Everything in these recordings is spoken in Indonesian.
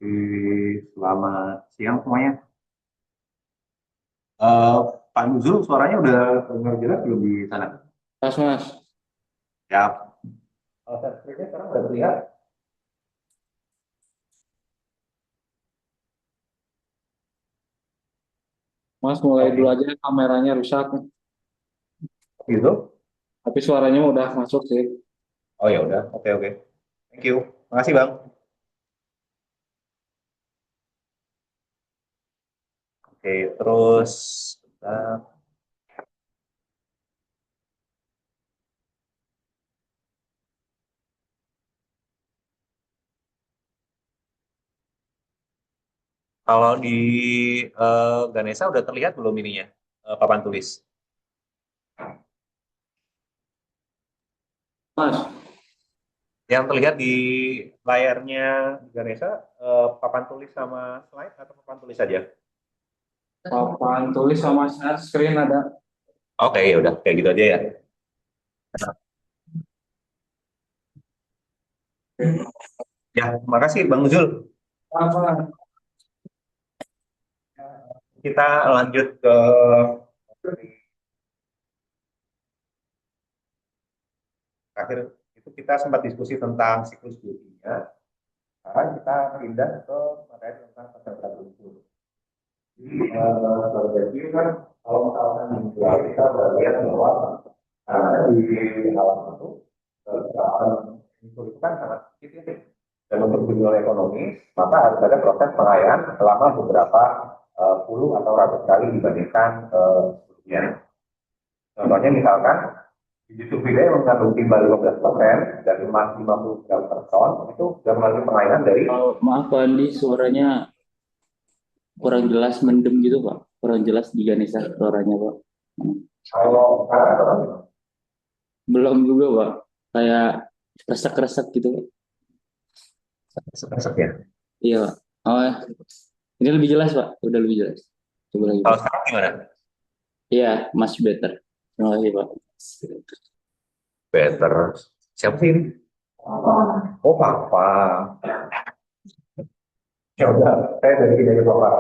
Selamat siang semuanya. Eh, Pak Nuzul, suaranya udah dengar jelas belum di sana? Mas, Mas, Ya. Sertifikatnya sekarang udah terlihat. Mas mulai dulu Oke, aja kameranya rusak, gitu. tapi suaranya udah masuk sih. Oh ya udah, oke oke. Thank you. Makasih Bang. Oke, terus eh, kalau di Ganesha udah terlihat belum ininya papan tulis? Mas, Yang terlihat di layarnya Ganesha papan tulis sama slide atau papan tulis saja? papan tulis sama share screen ada. Oke, ya udah kayak gitu aja ya. Ya, makasih Bang Nuzul. Apa? Kita lanjut ke akhir itu kita sempat diskusi tentang siklus biologinya. Sekarang kita pindah ke materi tentang peserta unsur. Jadi kan kalau misalkan di luar kita sudah lihat bahwa di alam itu alam unsur itu kan sangat sedikit ya. Dan untuk tujuan ekonomi, maka harus ada proses pengayaan selama beberapa puluh atau ratus kali dibandingkan sebelumnya. Contohnya misalkan biji sulfida yang mengandung timbal 15% dan emas 50 gram per ton itu sudah melalui pengainan dari Oh, maaf Pak Andi, suaranya kurang jelas, mendem gitu Pak. Kurang jelas di Ganesha suaranya Pak. Hmm. kalau sekarang atau Belum juga Pak, kayak resek-resek gitu Pak. seperti ya. Iya Pak. Oh, ini lebih jelas Pak, udah lebih jelas. Coba lagi Kalau Pak. sekarang gimana? Iya, much better. Terima kasih Pak. Better. Siapa sih ini? Oh, Papa. Ya udah, saya dari sini aja Papa.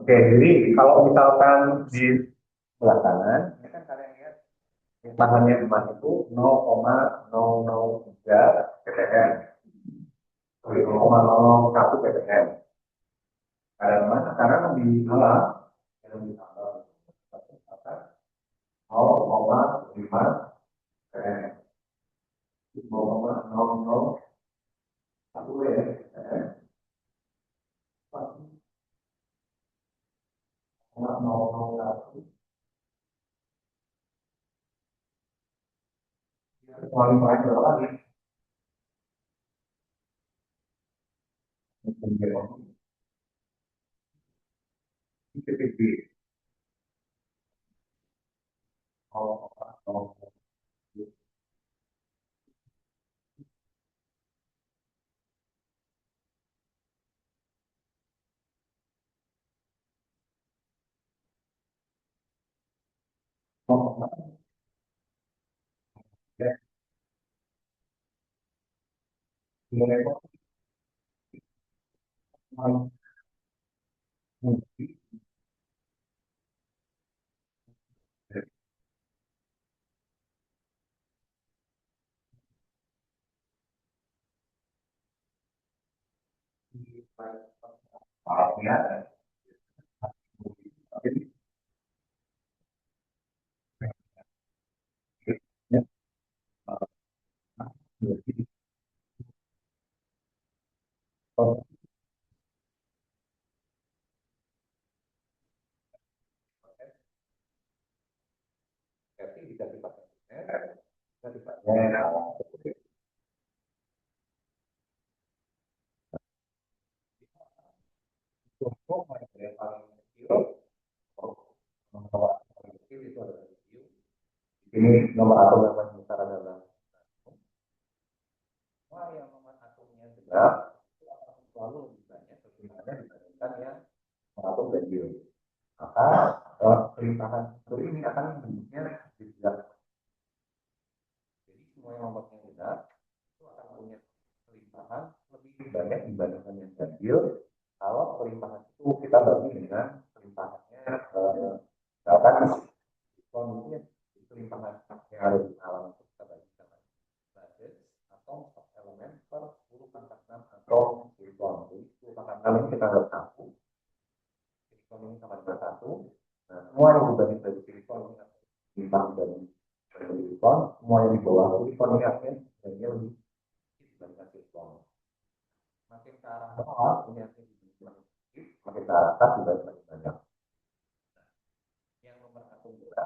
Oke, jadi kalau misalkan di sebelah kanan, ini kan kalian lihat bahannya emas itu 0,003 ppm, 0,001 ppm. Karena sekarang di alam yang ditambah 0,5 ppm, 0,001 ya. Paling paling berapa lagi? Ini nomor atom yang paling besar adalah semua yang nomor atomnya genap itu akan selalu lebih banyak perkembangannya dibandingkan yang atom ganjil. Maka pelimpahan satu ini akan bentuknya tidak. Jadi semua yang nomornya genap itu akan punya pelimpahan lebih banyak dibandingkan yang ganjil. silikon, semua yang di bawah silikon ini artinya sebenarnya lebih dibandingkan silikon. Makin ke arah bawah ini artinya semakin sedikit, makin ke arah atas juga semakin banyak. Yang nomor satu juga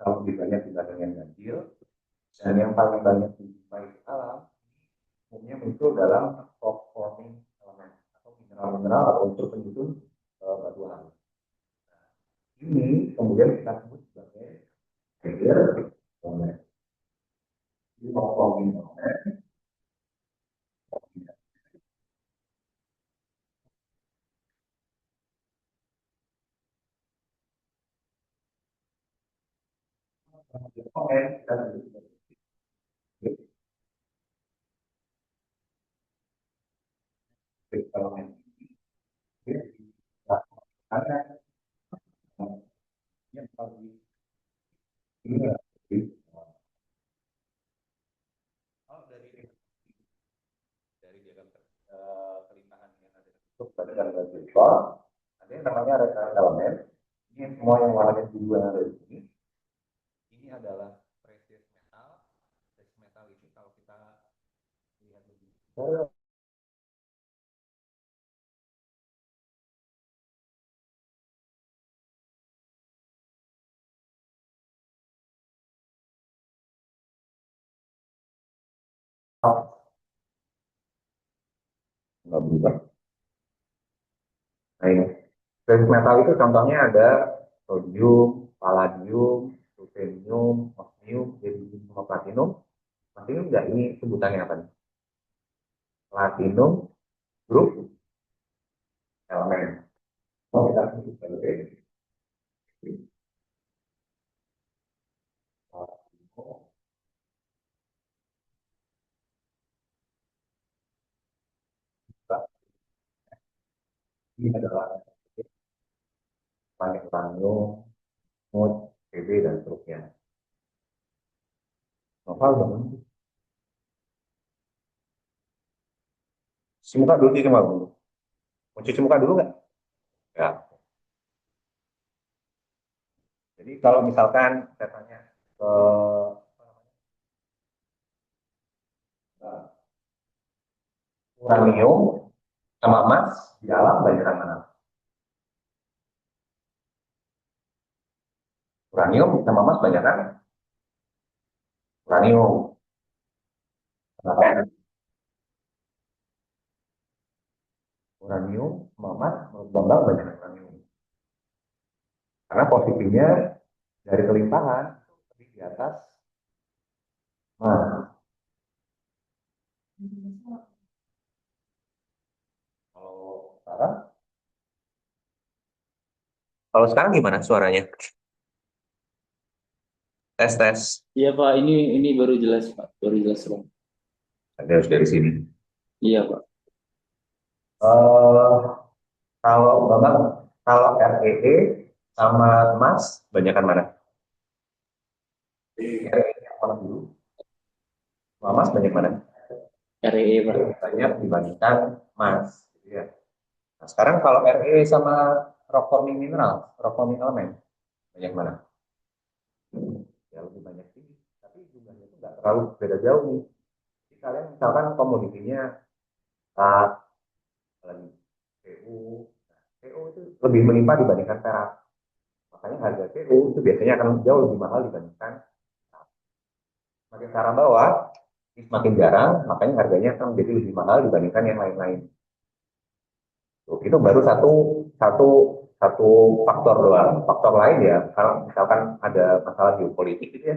kalau lebih banyak dibandingkan ganjil, dan yang paling banyak dijumpai di alam umumnya muncul dalam rock forming elemen atau mineral-mineral atau unsur penyusun batuan. Ini kemudian kita sebut sebagai layer elemen. Ini rock forming elemen. Elemen ada yang paling ini dari diagram kelimpahan yang ada untuk badan dan silikon, ada yang namanya referensi elemen. Ini semua yang warnanya biru yang ada di sini. Ini adalah precious metal. Precious metal itu kalau kita lihat lebih nggak berubah. Nah ini precious metal itu contohnya ada sodium, palladium, ruthenium, osmium, iridium, sama platinum. Platinum enggak, ini sebutannya apa nih? Platinum group elemen. Oh, kita sebut sebagai ini adalah banyak uranium, mood, Pb, dan seterusnya. Novel bangun. Cuci muka dulu, cuci muka dulu. Mau cuci muka dulu nggak? Ya. Jadi kalau misalkan saya tanya ke uranium sama emas di alam banyak mana? Uranium sama emas banyak kan? Uranium. Kenapa? Uranium sama emas menurut Bambang banyak uranium. Karena posisinya dari kelimpahan lebih di atas. Nah, kalau sekarang, gimana suaranya? Tes tes. Iya Pak, ini baru jelas Pak, baru jelas Pak. Ada harus dari sini. Iya Pak. Eh kalau Bambang, kalau REE sama emas, banyakan mana? REE yang mana dulu? Emas banyak mana? REE Pak. Banyak dibandingkan emas. Gitu ya. Nah, sekarang kalau REE sama rock forming mineral, rock forming elemen, banyak mana? Ya lebih banyak sih. Tapi jumlahnya itu nggak terlalu beda jauh nih. Jadi kalian misalkan komoditinya lagi PU, PU itu lebih melimpah dibandingkan perak. Makanya harga PU itu biasanya akan jauh lebih mahal dibandingkan perak. Semakin ke arah bawah, semakin jarang, makanya harganya akan menjadi lebih mahal dibandingkan yang lain-lain. Itu baru satu satu satu faktor doang. Faktor lain ya, kalau misalkan ada masalah geopolitik gitu ya,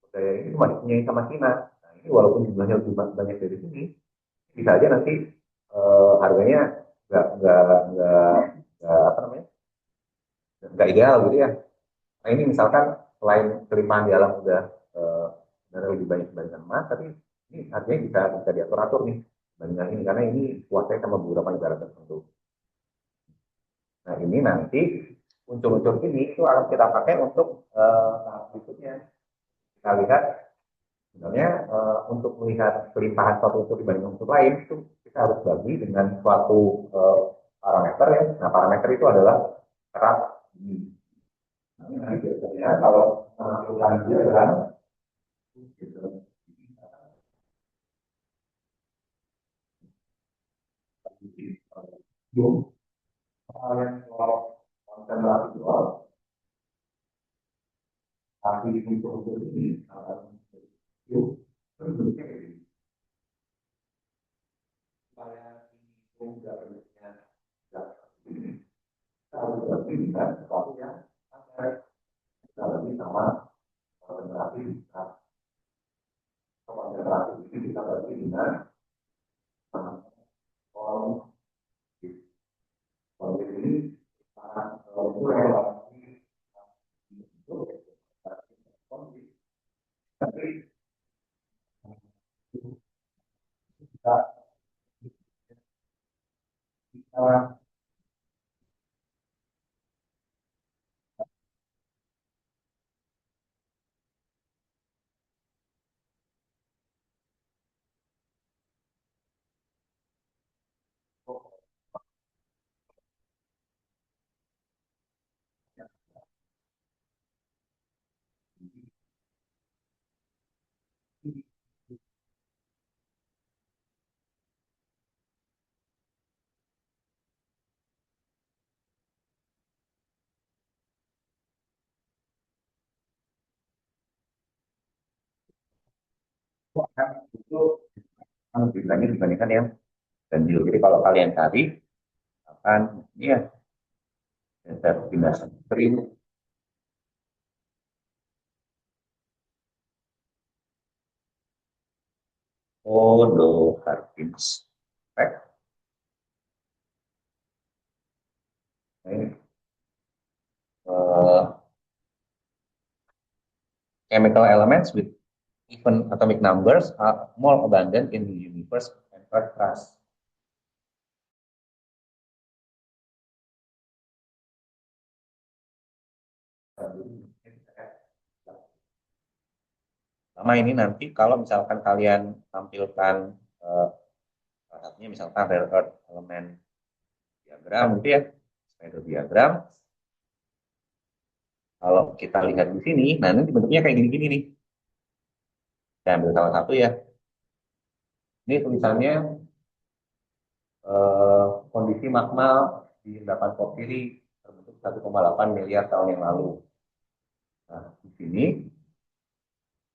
budaya ini cuma dipunyai sama Cina. Nah, ini walaupun jumlahnya lebih banyak dari sini, bisa aja nanti harganya nggak apa namanya, nggak ideal gitu ya. Nah ini misalkan selain kelimpahan di alam udah eh, lebih banyak dibandingkan emas, tapi ini harganya bisa diatur atur nih dibandingkan ini karena ini kuasanya sama beberapa negara tertentu. Nah ini nanti unsur-unsur ini itu akan kita pakai untuk tahap berikutnya. Kita lihat sebenarnya untuk melihat kelimpahan suatu unsur dibanding unsur lain itu kita harus bagi dengan suatu parameter ya. Nah parameter itu adalah kerat ini. Nah, biasanya kalau menentukan dia adalah Belum kalian soal konsentrasi soal tapi untuk ini akan yuk bentuknya kayak gini. Supaya ini juga bentuknya kalau bisa sesuatu yang kita lebih sama konsentrasi konsentrasi ini kita bagi dengan kolom kolom ini untuk relasi tapi kita bisa itu bilangnya dibandingkan yang ganjil. Jadi kalau kalian cari akan ya determinasi print Odo Harkins effect. Ini, chemical elements with even atomic numbers are more abundant in the universe and Earth crust. Sama ini nanti kalau misalkan kalian tampilkan salah satunya misalkan rare earth element diagram gitu ya, spider diagram. Kalau kita lihat di sini, nah ini bentuknya kayak gini-gini nih. Saya ambil salah satu ya. Ini tulisannya kondisi magma di endapan Porfiri terbentuk 1,8 miliar tahun yang lalu. Nah, di sini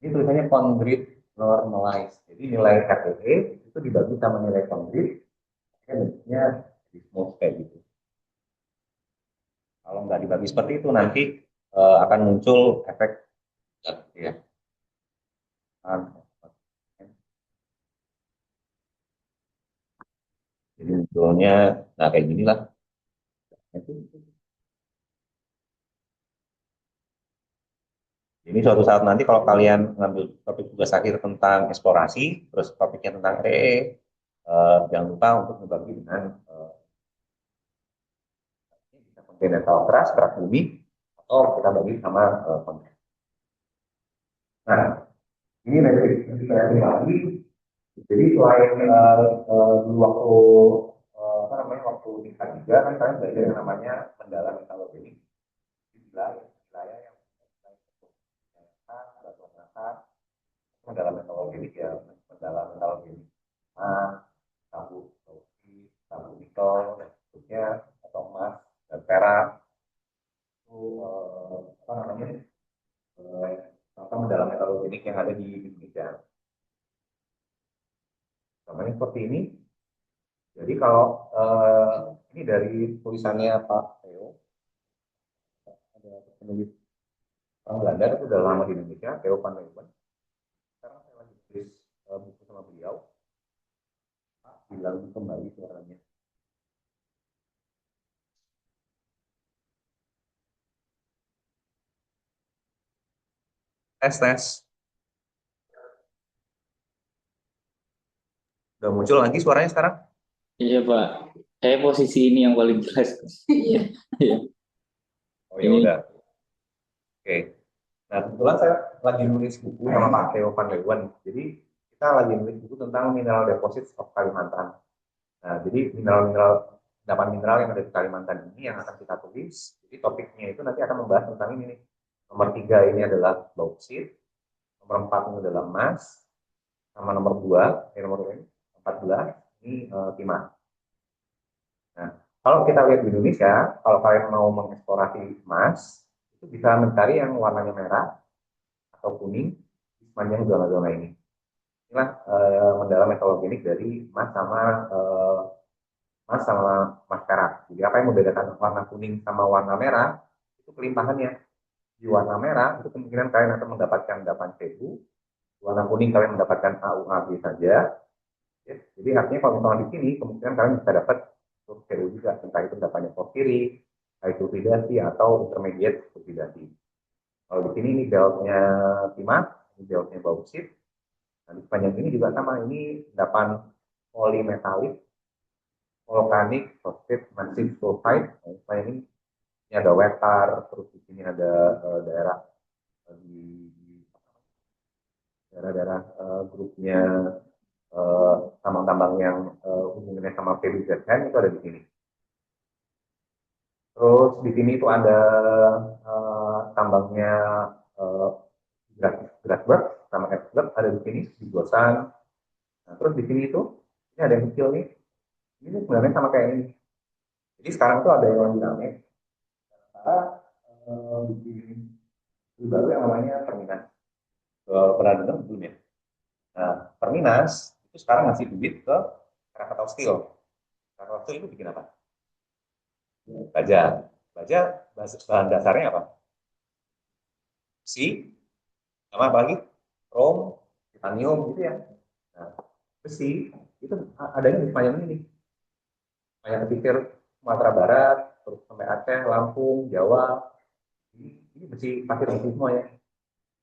ini tulisannya Congrid normalized. Jadi nilai KTE itu dibagi sama nilai Congrid, bentuknya di smooth kayak gitu. Kalau nggak dibagi seperti itu nanti akan muncul efek ya. Jadi munculnya nah kayak gini lah. Jadi suatu saat nanti kalau kalian ngambil topik tugas akhir tentang eksplorasi, terus topiknya tentang jangan lupa untuk membagi dengan kontinental keras, kerak bumi, atau kita bagi sama konten. Nah, ini nanti saya kembali. Jadi selain dulu waktu apa namanya waktu di K3 kan kalian belajar yang namanya mendalam metalogenik di wilayah yang batu atas mendalam metalogenik ya mendalam metalogenik sabu bauxit, sabu nikel dan seterusnya atau emas dan perak itu apa namanya apa mendalam metalogenik yang ada di Indonesia. Namanya seperti ini. Jadi kalau ini dari tulisannya Pak Theo, ada penulis orang Belanda itu sudah lama di Indonesia, Theo van Leeuwen. Sekarang saya lagi tulis buku sama beliau. Pak bilang kembali suaranya. Tes tes. Udah muncul lagi suaranya sekarang? Iya Pak, saya posisi ini yang paling jelas. Iya. Oh ya udah. Oke. Nah kebetulan saya lagi nulis buku sama Pak Theo van Leeuwen. Jadi kita lagi nulis buku tentang mineral deposits of Kalimantan. Nah jadi mineral-mineral dapat mineral yang ada di Kalimantan ini yang akan kita tulis. Jadi topiknya itu nanti akan membahas tentang ini nih. Nomor 3 ini adalah bauxit. Nomor 4 ini adalah emas, sama nomor 2, nomor 14 ini timah. Nah, kalau kita lihat di Indonesia, kalau kalian mau mengeksplorasi emas, itu bisa mencari yang warnanya merah atau kuning di sepanjang zona-zona ini. Inilah mendalam metalogenik dari emas sama emas perak. Jadi apa yang membedakan warna kuning sama warna merah itu kelimpahannya. Di warna merah itu kemungkinan kalian akan mendapatkan 8 warna kuning kalian mendapatkan AUAB saja. Ya. Jadi artinya kalau misalnya di sini kemungkinan kalian bisa dapat CU juga, entah itu dapatnya porfiri, high sulfidasi atau intermediate sulfidasi. Kalau di sini ini beltnya timah, ini beltnya bauksit. Nah, di sepanjang ini juga sama, ini endapan polimetalik, volkanik, phosphate, massive sulfide. Nah, di sepanjang ini ada wetar, terus di sini ada daerah di daerah-daerah grupnya tambang-tambang yang hubungannya sama PBZN itu ada di sini. Terus di sini itu ada tambangnya uh, Grasberg sama Exberg ada di sini di Gosan. Nah, terus di sini itu ini ada yang kecil nih. Ini sebenarnya sama kayak ini. Jadi sekarang tuh ada yang lagi rame. Karena bikin baru yang namanya Perminas. Pernah dengar belum ya? Nah, Perminas itu sekarang ngasih duit ke Krakatau Steel. Krakatau Steel itu bikin apa? Baja. Baja bahan dasarnya apa? Besi, sama apa lagi? Krom, titanium gitu ya. Nah, besi itu adanya di sepanjang ini. Sepanjang pesisir Sumatera Barat, terus sampai Aceh, Lampung, Jawa. Ini besi, pasir besi semua ya.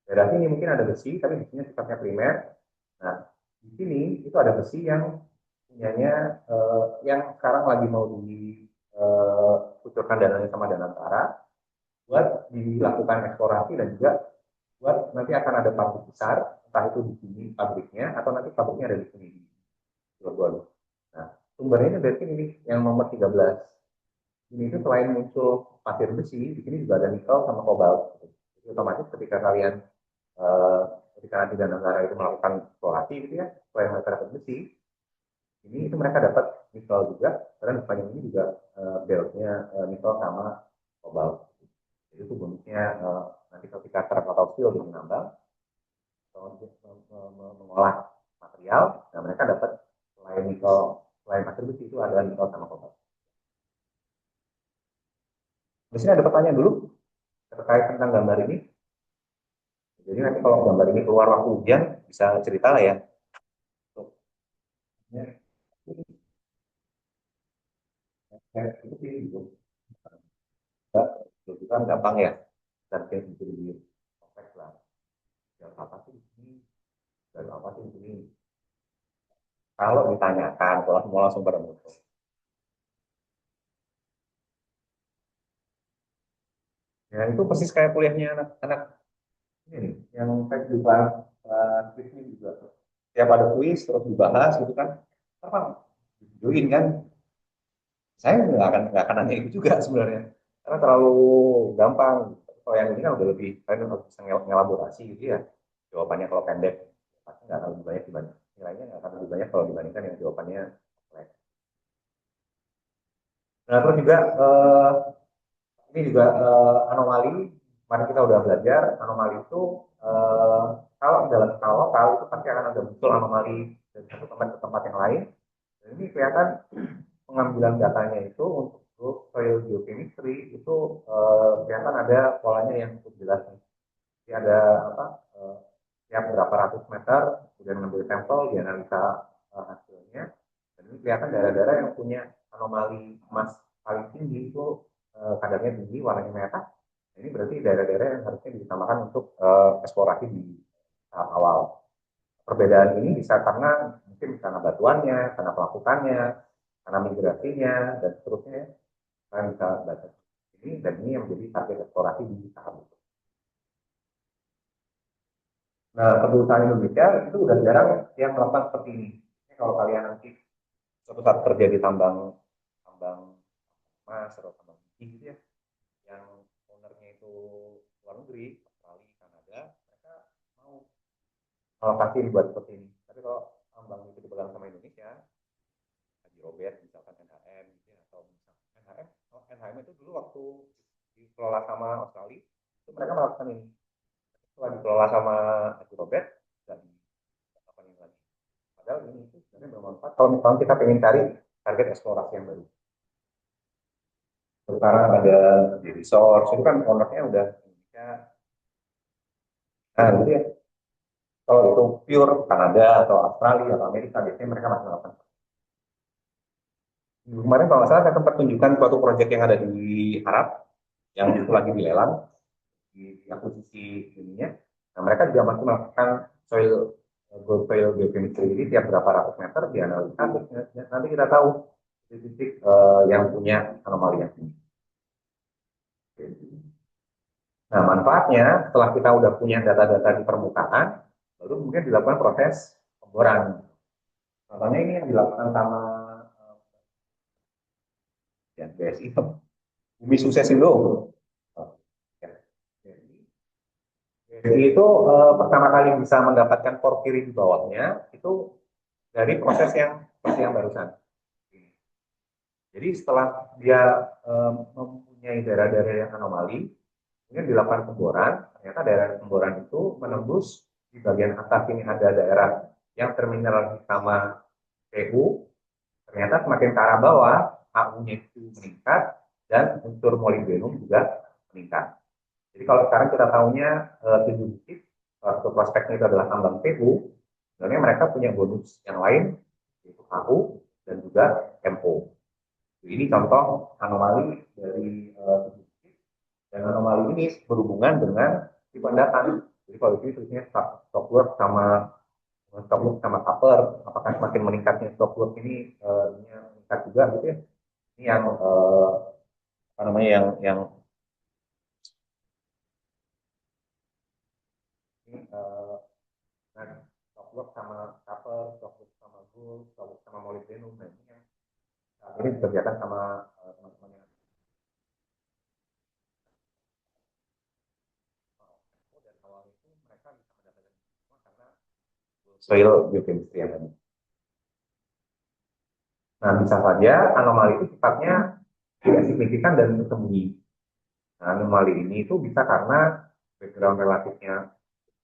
Daerah sini mungkin ada besi, tapi besinya sifatnya primer. Nah, di sini itu ada besi yang punyanya yang sekarang lagi mau dikucurkan dananya sama Danantara buat dilakukan eksplorasi dan juga buat nanti akan ada pabrik besar, entah itu di sini pabriknya atau nanti pabriknya ada di sini di Cilegon. Nah, sumbernya ini berarti ini yang nomor 13. Ini itu selain muncul pasir besi, di sini juga ada nikel sama kobalt. Jadi otomatis ketika kalian ketika nanti Danantara itu melakukan eksplorasi gitu ya, selain mereka dapat besi, ini itu mereka dapat nikel juga, karena di sepanjang ini juga beltnya nikel sama kobalt. Jadi itu bonusnya nanti ketika Krakatau Steel yang menambang atau mengolah material, nah mereka dapat selain nikel, selain pasir besi itu ada nikel sama kobalt. Di sini ada pertanyaan dulu terkait tentang gambar ini. Jadi nanti kalau gambar ini keluar waktu ujian bisa cerita lah ya. Itu sih gitu. Itu kan gampang ya. Dan kayak bisa lebih kompleks lah. Dan apa sih di sini? Dan apa sih di sini? Kalau ditanyakan, kalau semua langsung pada muncul. Ya itu persis kayak kuliahnya anak-anak ini nih, yang kayak dibahas kuis ini juga. Tiap ada kuis terus dibahas gitu kan. Apa? Join kan? Saya nggak akan nanya itu juga sebenarnya. Karena terlalu gampang. Kalau yang ini kan udah lebih, kalian harus bisa ngelaborasi gitu ya. Jawabannya kalau pendek, pasti nggak akan lebih banyak dibanding. Nilainya nggak akan lebih banyak kalau dibandingkan yang jawabannya kompleks. Nah, terus juga ini juga anomali. Kemarin kita udah belajar anomali itu kalau dalam skala lokal itu pasti akan ada muncul anomali dari satu tempat ke tempat yang lain. Dan ini kelihatan pengambilan datanya itu untuk grup soil geochemistry itu kelihatan ada polanya yang cukup jelas nih. Jadi ada apa? Tiap berapa ratus meter kemudian mengambil sampel dianalisa hasilnya. Dan ini kelihatan daerah-daerah yang punya anomali emas paling tinggi itu kadarnya tinggi, warnanya merah. Ini berarti daerah-daerah yang harusnya ditambahkan untuk eksplorasi di tahap awal. Perbedaan ini bisa karena mungkin karena batuannya, karena pelakukannya, karena migrasinya, dan seterusnya. Kalian bisa baca ini, dan ini yang menjadi target eksplorasi di tahap itu. Nah, perusahaan Indonesia itu udah jarang yang melakukan seperti ini. Ini kalau kalian nanti suatu saat kerja di tambang tambang emas atau tambang gitu ya, yang ownernya itu luar negeri, Australia, Kanada, mereka mau alokasi dibuat seperti ini. Tapi kalau bank itu dipegang sama Indonesia, Haji Robert misalkan NHM gitu ya, atau misalkan NHM, NHM itu dulu waktu dikelola sama Australia, itu mereka melakukan ini. Setelah dikelola sama Haji Robert, dan apa ini lagi. Padahal ini itu sebenarnya bermanfaat kalau misalnya kita ingin cari target eksplorasi yang baru. Sekarang ada di resource, itu kan ownernya udah Indonesia. Nah, gitu ya. Kalau itu pure Kanada atau Australia atau Amerika, biasanya mereka masih melakukan. Kemarin kalau nggak salah saya sempat tunjukkan suatu proyek yang ada di Arab, yang itu lagi dilelang, di akuisisi ininya. Nah, mereka juga masih melakukan soil gold soil biochemistry ini tiap berapa ratus meter dianalisa, nanti kita tahu titik yang punya anomali yang tinggi. Nah, manfaatnya setelah kita udah punya data-data di permukaan, baru kemudian dilakukan proses pemboran. Contohnya ini yang dilakukan sama ya, BSI, Bumi Sukses Indo. Ya. BSI itu pertama kali bisa mendapatkan porfiri di bawahnya itu dari proses yang seperti yang barusan. Jadi setelah dia mempunyai daerah-daerah yang anomali, kemudian dilakukan pemboran, ternyata daerah pemboran itu menembus di bagian atas ini ada daerah yang terminologi sama PU, ternyata semakin ke arah bawah, AU-nya itu meningkat, dan unsur molybdenum juga meningkat. Jadi kalau sekarang kita tahunya 7 bukit, satu prospeknya itu adalah tambang PU, sebenarnya mereka punya bonus yang lain, yaitu AU dan juga MO. Ini contoh anomali dari dan anomali ini berhubungan dengan tipe datar. Jadi kalau itu terusnya stockwork sama copper, apakah semakin meningkatnya stockwork ini meningkat juga gitu ya? Ini yang apa namanya yang ini nah, stockwork sama copper, stockwork sama gold, stockwork sama molybdenum, nah ini yang saat ini dikerjakan sama teman-teman yang dan awal itu mereka bisa mendapatkan semua karena soil biochemistry yang tadi. Nah, bisa saja anomali itu sifatnya tidak signifikan dan tersembunyi. Nah, anomali ini itu bisa karena background relatifnya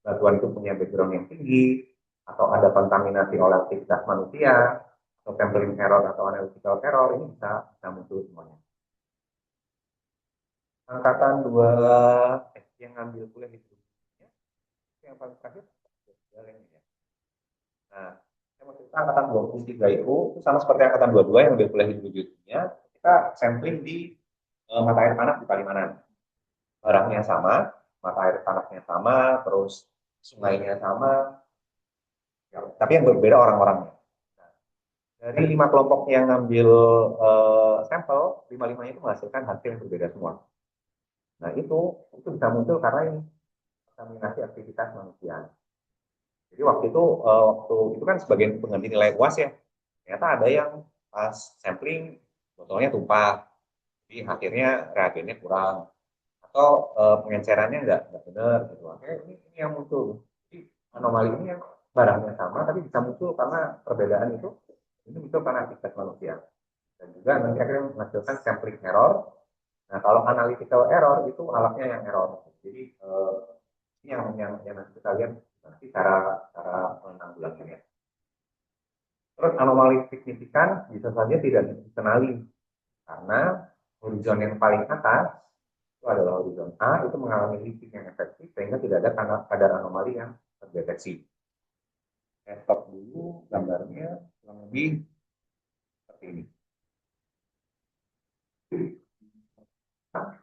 batuan itu punya background yang tinggi, atau ada kontaminasi oleh aktivitas manusia, atau sampling error atau analytical error, ini bisa muncul semuanya. Angkatan dua yang ngambil kuliah di dunia, yang paling terakhir, ya. Nah, saya mau cerita angkatan 23 itu sama seperti angkatan 22 yang ambil kuliah di dunia, kita sampling di mata air panas di Palimanan. Barangnya sama, mata air panasnya sama, terus sungainya sama, ya, tapi yang berbeda orang-orangnya. Nah, dari 5 kelompok yang ngambil sampel, 5-5-nya itu menghasilkan hasil yang berbeda semua. Nah, itu bisa muncul karena ini kontaminasi aktivitas manusia. Jadi waktu itu kan sebagian pengganti nilai UAS ya. Ternyata ada yang pas sampling botolnya tumpah, jadi akhirnya reagennya kurang atau pengencerannya nggak benar gitu. Akhirnya ini yang muncul. Jadi anomali ini yang barangnya sama tapi bisa muncul karena perbedaan itu ini muncul karena aktivitas manusia dan juga nanti akhirnya menghasilkan sampling error. Nah, kalau analytical error itu alatnya yang error. Jadi ini yang nanti kita lihat nanti cara menanggulanginya. Terus anomali signifikan bisa saja tidak dikenali karena horizon yang paling atas itu adalah horizon A itu mengalami leaking yang efektif sehingga tidak ada kadar anomali yang terdeteksi. Saya stop dulu gambarnya kurang lebih seperti ini. Nah,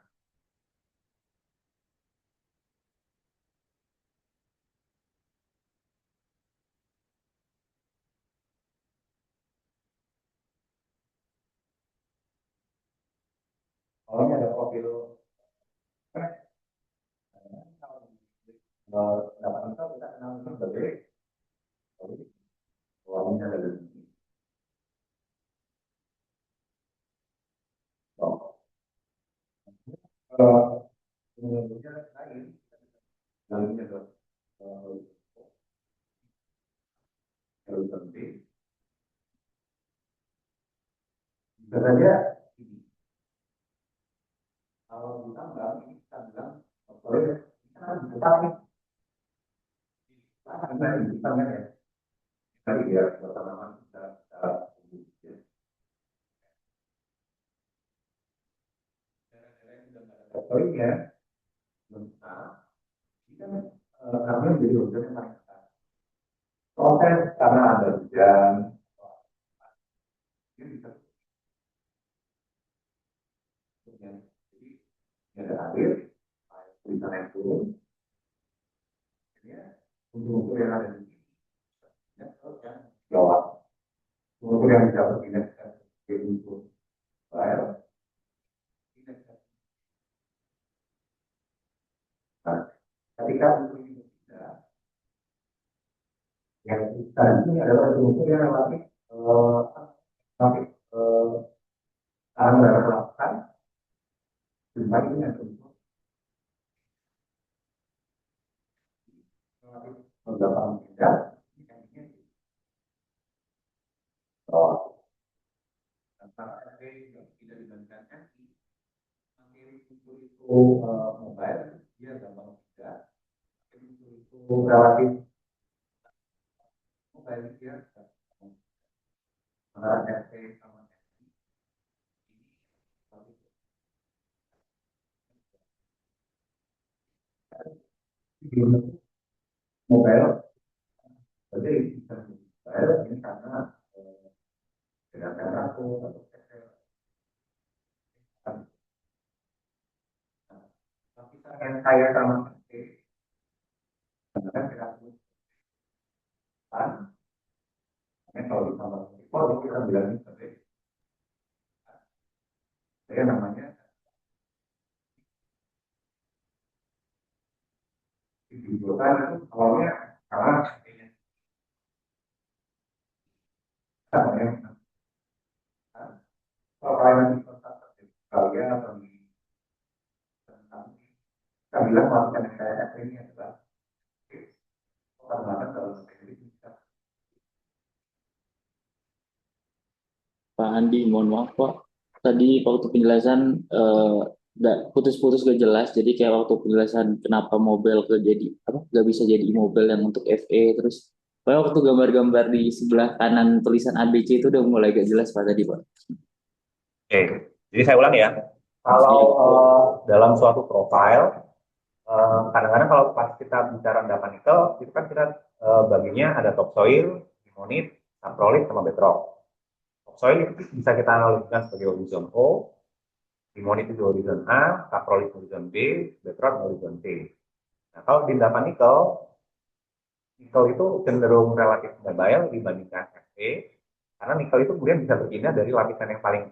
kalau ini ada profil dapat kita kenal sebagai ini ada di sini. Kemudian lain, lainnya adalah saja ini. Kalau ditambah ini kita bilang sorry, kita kan bisa nih. Kita bisa kan ya. Tadi ya pertama kita sorry ya. Bentar. Ini kan kami jadi unsur yang paling atas. Proses karena ada hujan, ini bisa jadi ini ada air, bisa naik turun, ini ya, unsur-unsur yang ada di sini. Ya, terus kan jawab. Unsur yang bisa berpindah ke unsur air, ini. Nah, ketika unsur ini berpindah, yang tadi ini adalah unsur yang relatif relatif karena melakukan dibanding dengan unsur relatif beberapa pindah. Oh, antara FP yang tidak dibandingkan FI, materi unsur itu mobile, dia gampang tidak. Unsur itu relatif mobile, dia antara FP sama FI ini belum mobile, jadi bisa mobile ini karena berdasarkan aku atau tapi yang kaya sama FP, sebenarnya kita sebutkan, kalau ditambah impor kita bilang ini sebagai saya namanya dibutuhkan itu awalnya karena FP-nya namanya kalau kalian di kontak kalian atau di tentang kita bilang melakukan yang kayak FP ini adalah karena dalam FP bisa. Pak Andi, mohon maaf Pak. Tadi waktu penjelasan nggak putus-putus gak jelas. Jadi kayak waktu penjelasan kenapa mobile ke jadi apa nggak bisa jadi mobile yang untuk FE terus. Kayak waktu gambar-gambar di sebelah kanan tulisan ABC itu udah mulai gak jelas Pak tadi Pak. Oke, jadi saya ulang ya. Kalau dalam suatu profile, kadang-kadang kalau pas kita bicara endapan nikel, itu kan kita baginya ada topsoil, limonit, saprolit, sama bedrock. Topsoil itu bisa kita analogikan sebagai horizon O, limonit itu horizon A, saprolit horizon B, bedrock horizon C. Nah, kalau di endapan nikel, nikel itu cenderung relatif mobile dibandingkan Fe, karena nikel itu kemudian bisa berpindah dari lapisan yang paling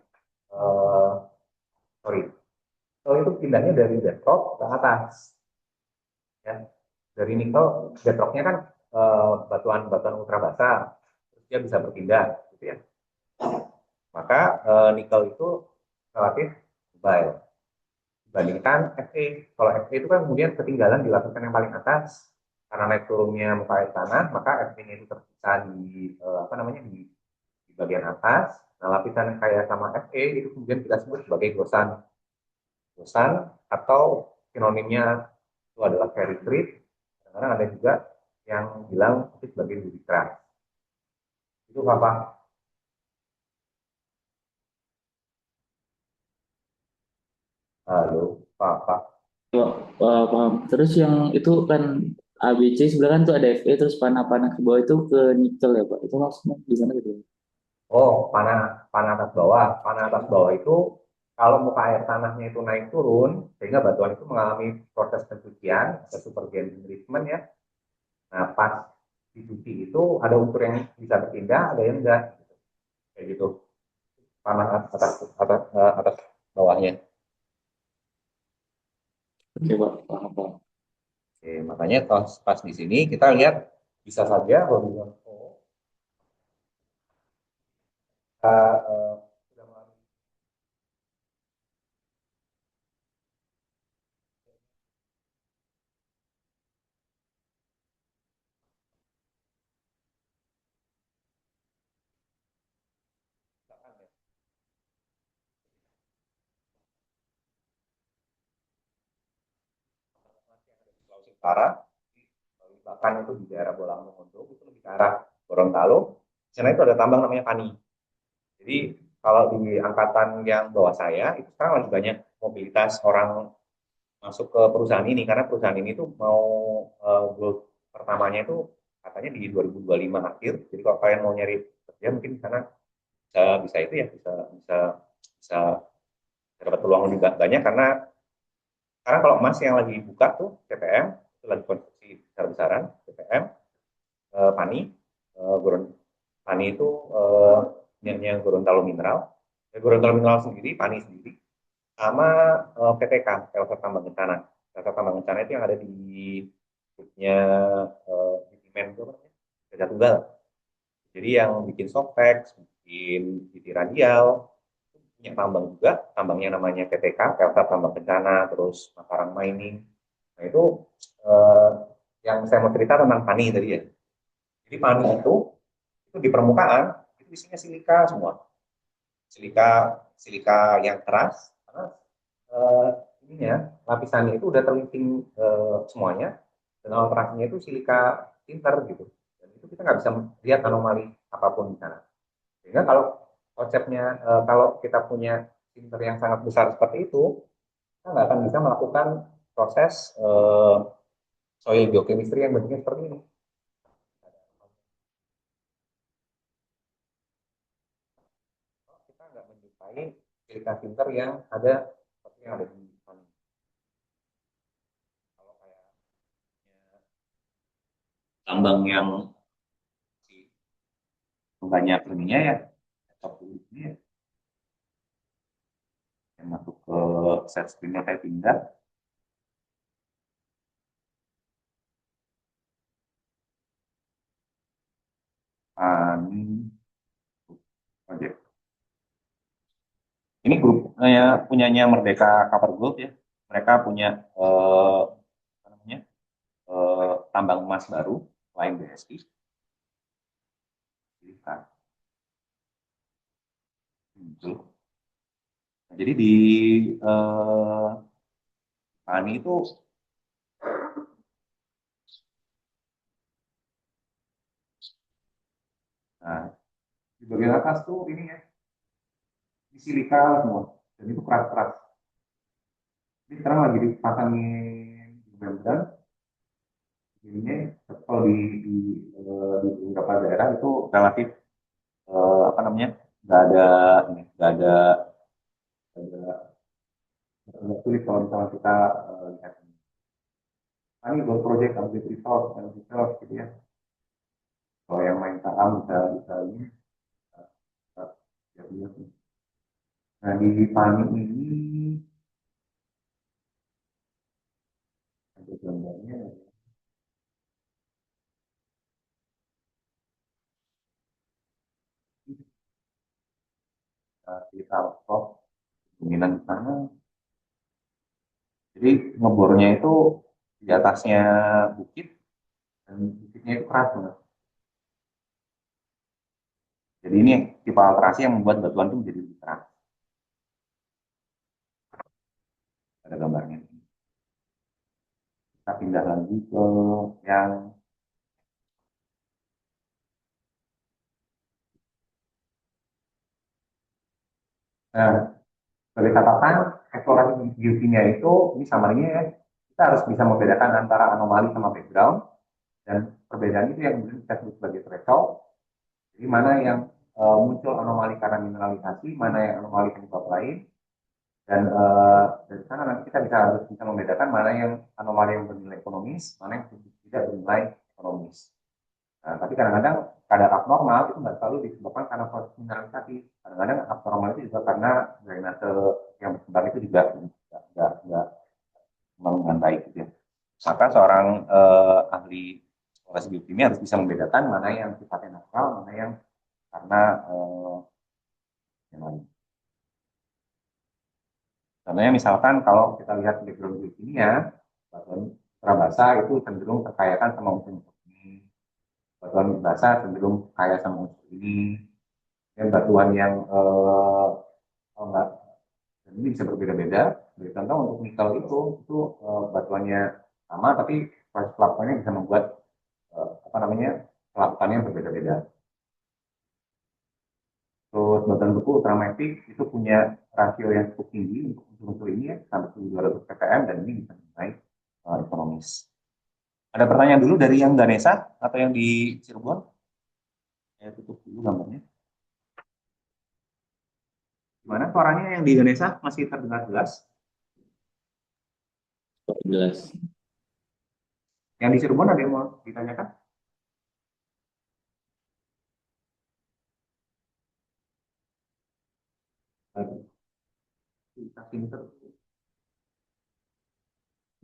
eh, sorry, nikel itu pindahnya dari bedrock ke atas, ya. Dari nikel, bedrocknya kan batuan-batuan ultra basah, terus dia bisa berpindah, gitu ya. Maka nikel itu relatif mobile dibandingkan Fe. Kalau Fe itu kan kemudian ketinggalan di lapisan yang paling atas karena naik turunnya muka air tanah, maka Fe-nya itu terpisah di apa namanya di bagian atas. Nah, lapisan yang kaya sama Fe itu kemudian kita sebut sebagai gosan. Gosan atau sinonimnya itu adalah ferritrit. Kadang ada juga yang bilang itu sebagai budi keras. Itu apa? Halo, apa? Pak, paham. Terus yang itu kan ABC sebelah kan tuh ada FE terus panah-panah ke bawah itu ke nikel ya Pak. Itu maksudnya gimana gitu? Oh, panah panah atas bawah. Panah atas bawah itu kalau muka air tanahnya itu naik turun, sehingga batuan itu mengalami proses pencucian, atau supergene enrichment ya. Nah, pas dicuci itu ada unsur yang bisa berpindah, ada yang enggak. Kayak gitu. Panah atas bawahnya. Oke Pak, paham Pak. Oke, makanya pas di sini kita lihat bisa saja horizon O kita, sudah melalui utara, bahkan itu di daerah Bolang-Mongondo, itu lebih ke arah Gorontalo. Di sana itu ada tambang namanya Pani. Jadi kalau di angkatan yang bawah saya, itu sekarang lagi banyak mobilitas orang masuk ke perusahaan ini, karena perusahaan ini tuh mau growth pertamanya itu katanya di 2025 akhir. Jadi kalau kalian mau nyari kerja mungkin di sana bisa, bisa itu ya, bisa bisa bisa dapat peluang lebih banyak, karena sekarang kalau emas yang lagi buka tuh CPM, itu lagi konstruksi besar-besaran CPM, Pani, Pani itu yang Gorontalo Mineral, Gorontalo Mineral sendiri, Pani sendiri, sama PTK, Telkom Tambang Kencana. Telkom Tambang Kencana itu yang ada di grupnya Bitimen itu apa namanya? Kerja Tunggal. Jadi yang bikin Softex, bikin PT Radial, punya tambang juga, tambangnya namanya PTK, Telkom Tambang Kencana, terus Mataram Mining. Nah itu eh, yang saya mau cerita tentang Pani tadi ya. Jadi Pani itu di permukaan itu isinya silika semua, silika silika yang keras, karena eh, ininya lapisannya itu udah terliping semuanya, dan alternatifnya itu silika tinter gitu, dan itu kita nggak bisa lihat anomali apapun di sana. Sehingga kalau konsepnya kalau kita punya tinter yang sangat besar seperti itu, kita nggak akan bisa melakukan proses soil biochemistry yang bentuknya seperti ini. Kita nggak menjumpai silika tinter yang ada seperti yang ada di sana. Kalau kayak tambang yang banyak ininya ya, top ini ya, yang masuk ke set screen-nya saya pindah. Ani Project. Ini grup punyanya Merdeka Copper Gold ya. Mereka punya apa namanya, tambang emas baru lain BSI. Muncul. Nah, jadi di eh, Ani itu, nah, di bagian atas tuh ini ya, di silika semua, dan itu keras-keras. Ini sekarang lagi dipasangin di badan ini, kalau di beberapa daerah itu relatif apa namanya, nggak ada nggak ada nggak sulit kalau misalnya kita lihat ini. Nah, ini buat project ambil resource gitu ya. Kalau yang main saham bisa bisa ini. uh, ya, ya. Nah di Pani ini ada gambarnya, di Salfok dominan di sana. Jadi ngebornya itu di atasnya bukit, dan bukitnya itu keras banget. Jadi ini tipe alterasi yang membuat batuan itu menjadi lebih keras. Ada gambarnya. Kita pindah lagi ke yang, nah, sebagai catatan, eksplorasi geokimia itu, ini summary-nya ya, kita harus bisa membedakan antara anomali sama background, dan perbedaan itu yang kemudian kita sebut sebagai threshold. Jadi mana yang muncul anomali karena mineralisasi, mana yang anomali penyebab lain, dan dari sana nanti kita harus bisa membedakan mana yang anomali yang bernilai ekonomis, mana yang tidak bernilai ekonomis. Nah, tapi kadang-kadang kadar abnormal itu nggak selalu disebabkan karena proses mineralisasi. Kadang-kadang abnormal itu juga karena drainase yang berkembang itu juga nggak dengan baik gitu ya. Maka seorang ahli eksplorasi biokimia harus bisa membedakan mana yang sifatnya natural, mana yang karena yang lain. Contohnya misalkan kalau kita lihat background biokimia, batuan basa itu cenderung terkayakan sama unsur ini, batuan basa cenderung kaya sama unsur ini, dan batuan yang oh enggak, dan ini bisa berbeda-beda. Contoh untuk nikel itu batuannya sama tapi proses pelakuannya bisa membuat apa namanya pelakuannya berbeda-beda. Terus badan buku Ultramatic itu punya rasio yang cukup tinggi untuk unsur-unsur ini ya, sampai 1.200 ppm dan ini bisa dinilai ekonomis. Ada pertanyaan dulu dari yang Ganesha atau yang di Cirebon? Saya tutup dulu gambarnya. Gimana suaranya yang di Ganesha masih terdengar jelas? Kok jelas. Yang di Cirebon ada yang mau ditanyakan? Aduh, kasih terus.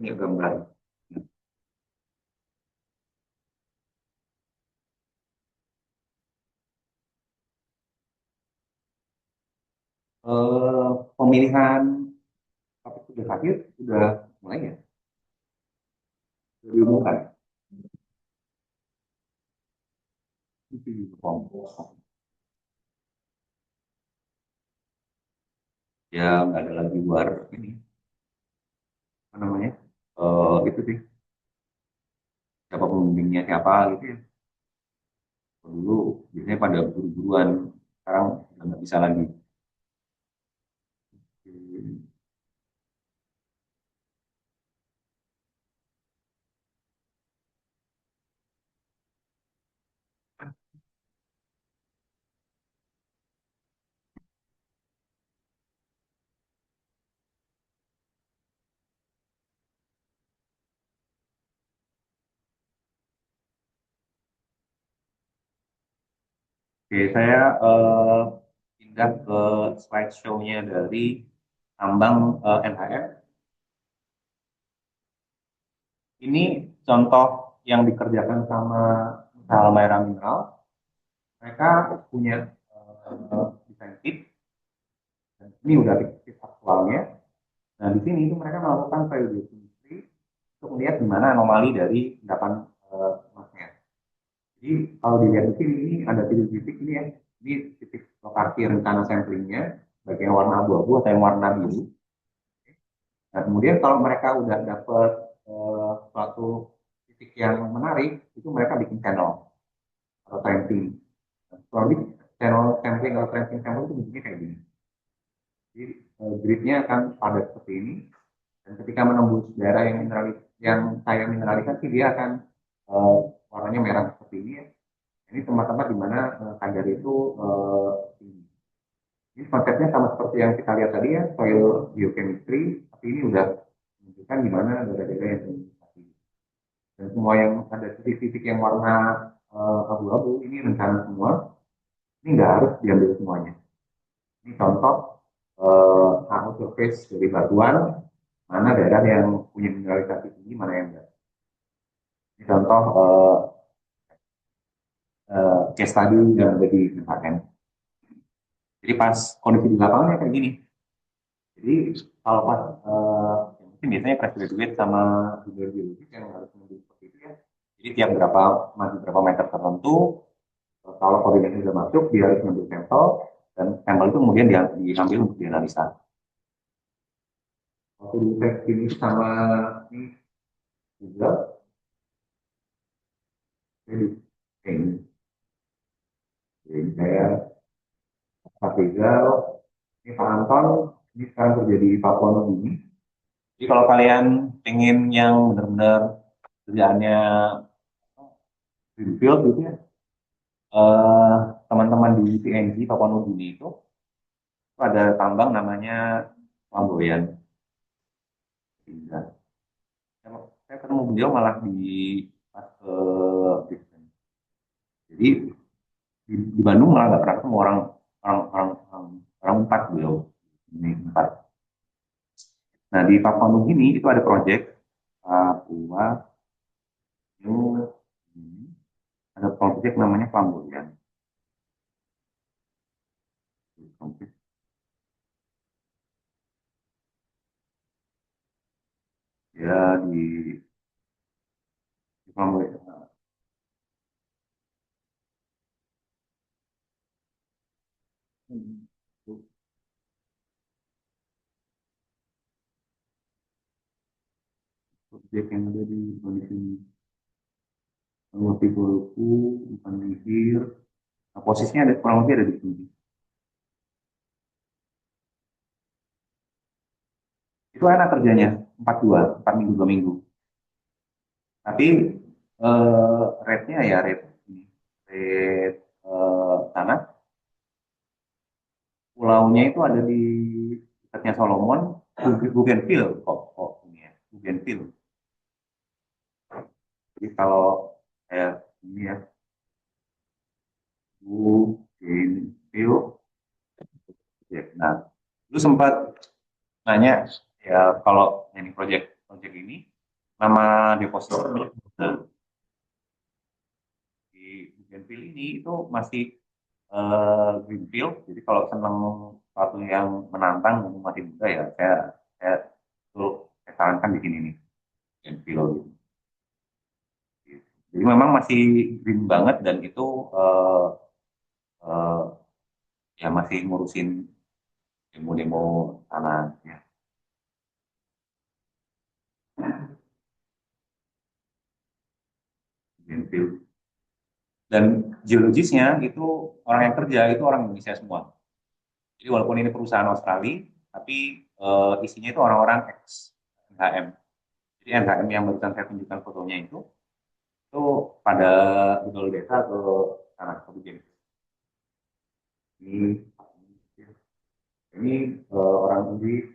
Ini gambar. Pemilihan topik sudah hadir, sudah mulai ya? Sudah diumumkan? Ya nggak ada lagi luar ini apa namanya itu sih siapa pembimbingnya siapa gitu ya. Dulu biasanya pada buru-buruan, sekarang udah nggak bisa lagi. Oke, saya pindah ke slideshow-nya dari tambang NHM. Ini contoh yang dikerjakan sama Halmahera Mineral. Mereka punya desain kit, dan ini udah kit aktualnya. Nah, di sini itu mereka melakukan value chemistry untuk melihat di mana anomali dari endapan emasnya. Jadi kalau dilihat di sini ini ada titik-titik ini ya. Ini titik lokasi rencana samplingnya, baik yang warna abu-abu atau yang warna biru. Nah, kemudian kalau mereka udah dapat suatu titik yang menarik, itu mereka bikin channel atau trending. Kalau channel sampling atau trending channel itu bentuknya kayak gini. Jadi gridnya akan padat seperti ini. Dan ketika menembus daerah yang yang kaya mineralisasi sih dia akan uh, warnanya merah seperti ini ya. Ini tempat-tempat di mana kadar itu tinggi. Ini konsepnya sama seperti yang kita lihat tadi ya, soil biochemistry, tapi ini udah menunjukkan di mana daerah-daerah yang tinggi. Dan semua yang ada titik-titik yang warna abu-abu ini rencana semua. Ini nggak harus diambil semuanya. Ini contoh surface dari batuan, mana daerah yang punya mineralisasi tinggi, mana yang enggak. Ini contoh case study yang ada di KKN. Jadi pas kondisi di lapangannya kayak gini. Jadi kalau pas mungkin biasanya fresh graduate sama junior biologi yang harus menunggu seperti itu ya. Jadi tiap berapa masih berapa meter tertentu, kalau koordinasi sudah masuk, dia harus mengambil sampel dan sampel itu kemudian diambil untuk dianalisa. Waktu di tes ini sama ini juga, jadi ini saya Pak Rizal, ini Pak Anton, ini sekarang kerja di Papua Nugini. Jadi kalau kalian pengen yang benar-benar kerjaannya greenfield gitu ya, eh, teman-teman di PNG Papua Nugini itu ada tambang namanya Lamboyan. Saya ketemu beliau malah di pas ke jadi di Bandung malah nggak pernah ketemu orang orang orang orang, orang empat beliau ini empat. Nah di Papua Nugini itu ada proyek Papua New ada proyek namanya Flamboyan. Ya di Flamboyan. objek yang ada di kondisi ini. Motif buku, bukan bibir. Nah, posisinya ada kurang lebih ada di sini. Itu enak kerjanya, 4 minggu 2 minggu. Tapi rate-nya ya rate ini, rate tanah. Pulaunya itu ada di dekatnya Solomon, Bougainville kok ini ya, Bougainville. Jadi kalau kayak ini ya, Bougainville, ya. Nah, lu sempat nanya ya kalau ini project ini nama depositornya. Nah, di Bougainville ini itu masih greenfield. Jadi kalau senang sesuatu yang menantang dan masih muda ya saya tuh saya sarankan di sini nih greenfield gitu. Jadi memang masih green banget dan itu eh, eh, ya masih ngurusin demo-demo tanah ya. Greenfield. Dan geologisnya itu orang yang kerja itu orang Indonesia semua. Jadi walaupun ini perusahaan Australia, tapi isinya itu orang-orang ex NHM. Jadi NHM yang barusan saya tunjukkan fotonya itu pada betul desa ke tanah kemudian. Ini ini orang Inggris,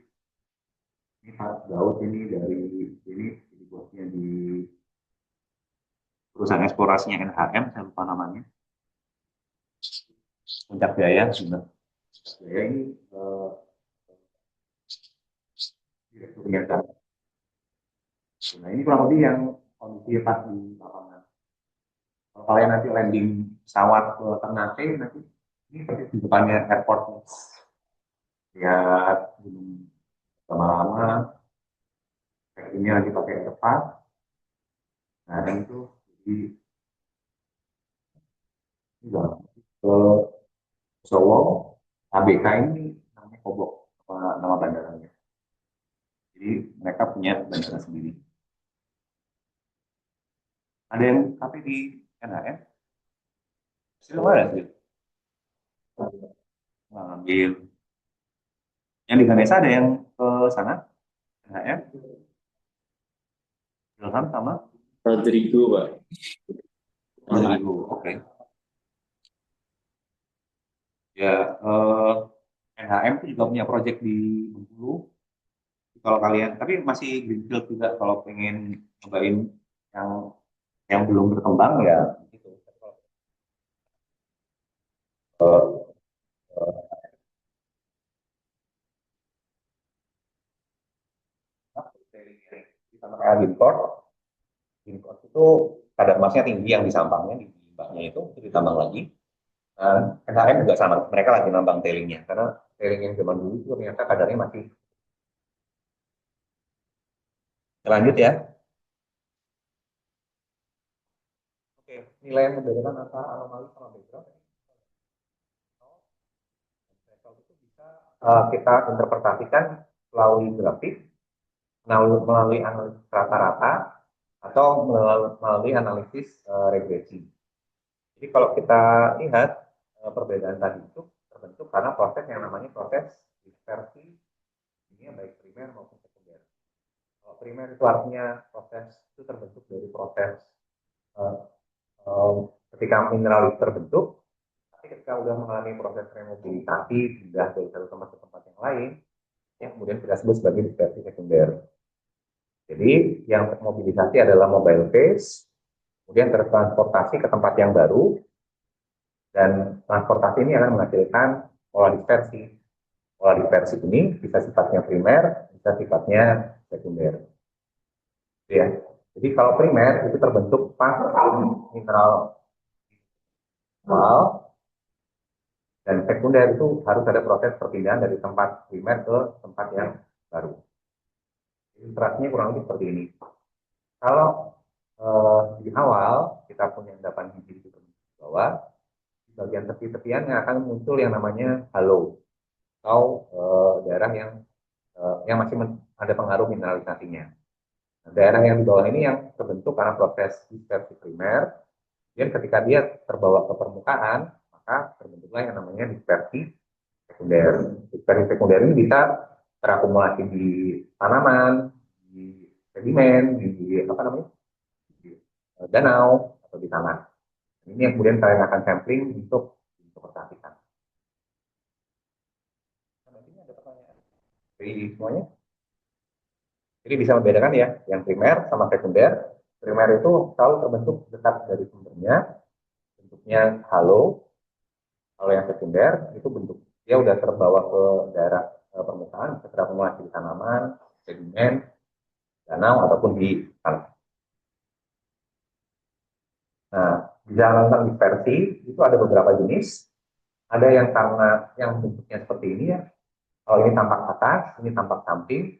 ini Pak Daud ini dari ini jadi bosnya di perusahaan eksplorasinya NHM, saya lupa namanya. Puncak Jaya, sudah. Puncak Jaya ini direkturnya. Nah ini kurang lebih yang kondisi pas di lapangan. Kalau kalian nanti landing pesawat ke Ternate nanti ini persis di depannya airport. Lihat gunung lama-lama, ini lagi pakai tepat. Nah dan itu di juga ke Solo, ABK ini namanya Kobok, nama bandaranya. Jadi mereka punya bandara sendiri. Ada yang tapi di NHM, siapa ada sih? Ngambil. Yang di Ganesha ada yang ke sana, NHM, Ilham sama Rodrigo, Pak. Rodrigo. Oke. Ya, NHM itu juga punya project di Bengkulu. Kalau kalian, tapi masih greenfield juga kalau pengen nyobain yang belum berkembang ya gitu. Uh, sama kayak Ginkor, Ginkor itu kadar emasnya tinggi yang di sampangnya, di limbahnya itu ditambang lagi. NHM juga sama, mereka lagi nambang tailingnya karena tailing yang zaman dulu itu ternyata kadarnya masih. Lanjut ya. Oke, nilai yang membedakan antara anomali sama background. Threshold itu bisa kita interpretasikan melalui grafik, melalui analisis rata-rata, atau melalui analisis regresi. Jadi kalau kita lihat perbedaan tadi itu terbentuk karena proses yang namanya proses dispersi ini baik primer maupun sekunder. Kalau primer itu artinya proses itu terbentuk dari proses uh, ketika mineral itu terbentuk, tapi ketika sudah mengalami proses remobilisasi pindah dari satu tempat ke tempat yang lain, yang kemudian kita sebut sebagai dispersi sekunder. Jadi yang termobilisasi adalah mobile phase, kemudian tertransportasi ke tempat yang baru, dan transportasi ini akan menghasilkan pola dispersi. Pola dispersi ini bisa sifatnya primer, bisa sifatnya sekunder. Ya. Jadi kalau primer itu terbentuk pas mineral awal, dan sekunder itu harus ada proses perpindahan dari tempat primer ke tempat yang baru. Ilustrasinya kurang lebih seperti ini. Kalau di awal kita punya endapan biji itu di bawah, di bagian tepi-tepian akan muncul yang namanya halo atau daerah yang masih ada pengaruh mineralisasinya. Nah, daerah yang di bawah ini yang terbentuk karena proses dispersi primer. Dan ketika dia terbawa ke permukaan, maka terbentuklah yang namanya dispersi sekunder. Dispersi sekunder ini bisa terakumulasi di tanaman, di sedimen, di apa namanya, di danau atau di tanah. Ini yang kemudian kalian akan sampling untuk diinterpretasikan. Nah, ini ada pertanyaan dari semuanya. Jadi bisa membedakan ya, yang primer sama sekunder. Primer itu selalu terbentuk dekat dari sumbernya, bentuknya halo. Kalau yang sekunder itu bentuk dia udah terbawa ke daerah permukaan, bisa terakumulasi di tanaman, sedimen, danau ataupun di tanah. Nah, di dalam tentang dispersi itu ada beberapa jenis. Ada yang karena yang bentuknya seperti ini ya. Kalau ini tampak atas, ini tampak samping.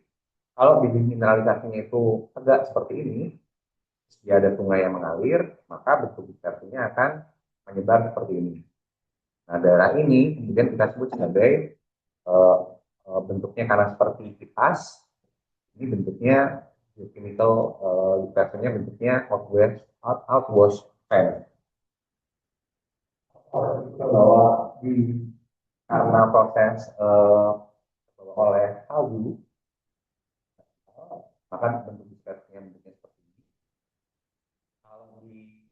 Kalau bibit mineralisasinya itu tegak seperti ini, dia ada sungai yang mengalir, maka bentuk dispersinya akan menyebar seperti ini. Nah, daerah ini kemudian kita sebut sebagai uh, bentuknya karena seperti kipas, ini bentuknya chemical dispersionnya bentuknya outwash fan. Bahwa di karena proses oleh salju, maka bentuk dispersinya bentuknya seperti ini. Kalau di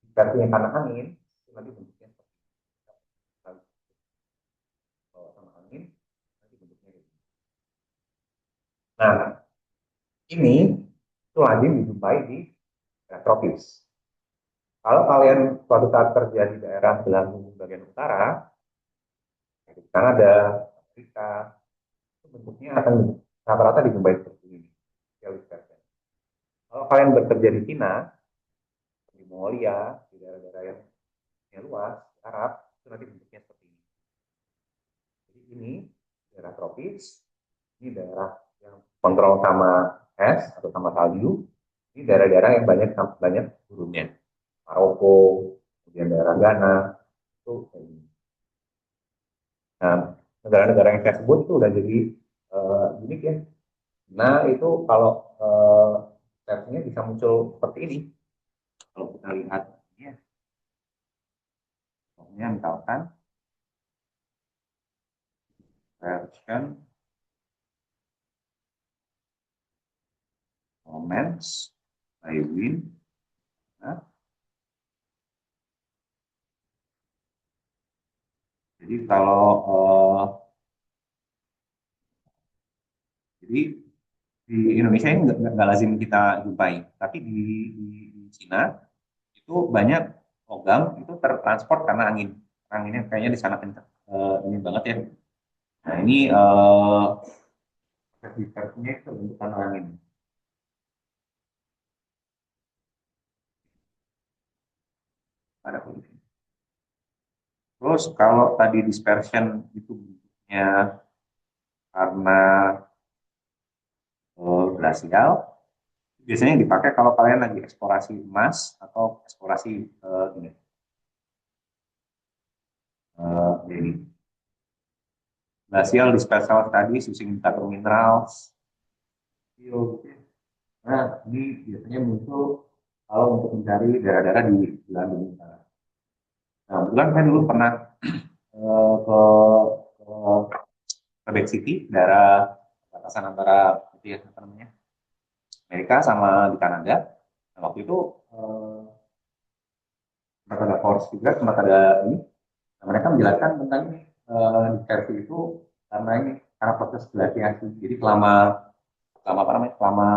dispersinya karena angin, itu nanti bentuknya seperti ini. Kalau sama angin, nanti bentuknya seperti ini. Nah, ini itu lazim dijumpai di tropis. Kalau kalian suatu saat kerja di daerah belahan bumi bagian utara, di Kanada, Amerika, itu bentuknya akan rata-rata dijumpai seperti ini. Kalau kalian bekerja di Cina, di Mongolia, di daerah-daerah yang luas, Arab, itu nanti bentuknya seperti ini. Jadi ini daerah tropis, ini daerah yang kontrol sama es atau sama salju, ini daerah-daerah yang banyak banyak gurunnya. Maroko, kemudian daerah Ghana, itu kayak ini. Nah, negara-negara yang saya sebut itu udah jadi unik ya. Nah, itu kalau versinya bisa muncul seperti ini. Kalau kita lihat, ya, pokoknya misalkan version comments by win. Nah, jadi kalau jadi di Indonesia ini nggak lazim kita jumpai, tapi di Cina itu banyak logam itu tertransport karena angin. Anginnya kayaknya di sana kencang, ini banget ya. Nah ini versinya itu untuk karena angin. Ada polisi. Terus kalau tadi dispersion itu bentuknya karena glasial, biasanya dipakai kalau kalian lagi eksplorasi emas atau eksplorasi ini jadi glacial dispersal tadi using indicator minerals. Nah ini biasanya muncul kalau untuk mencari daerah-daerah di belahan bumi utara. Nah kebetulan saya dulu pernah ke Quebec City, daerah batasan antara itu ya apa namanya Amerika sama di Kanada. Nah, waktu itu sempat ada force juga, sempat ada ini. Nah, mereka menjelaskan tentang ini dispersi itu karena ini karena proses glasiasi. Jadi selama selama apa namanya selama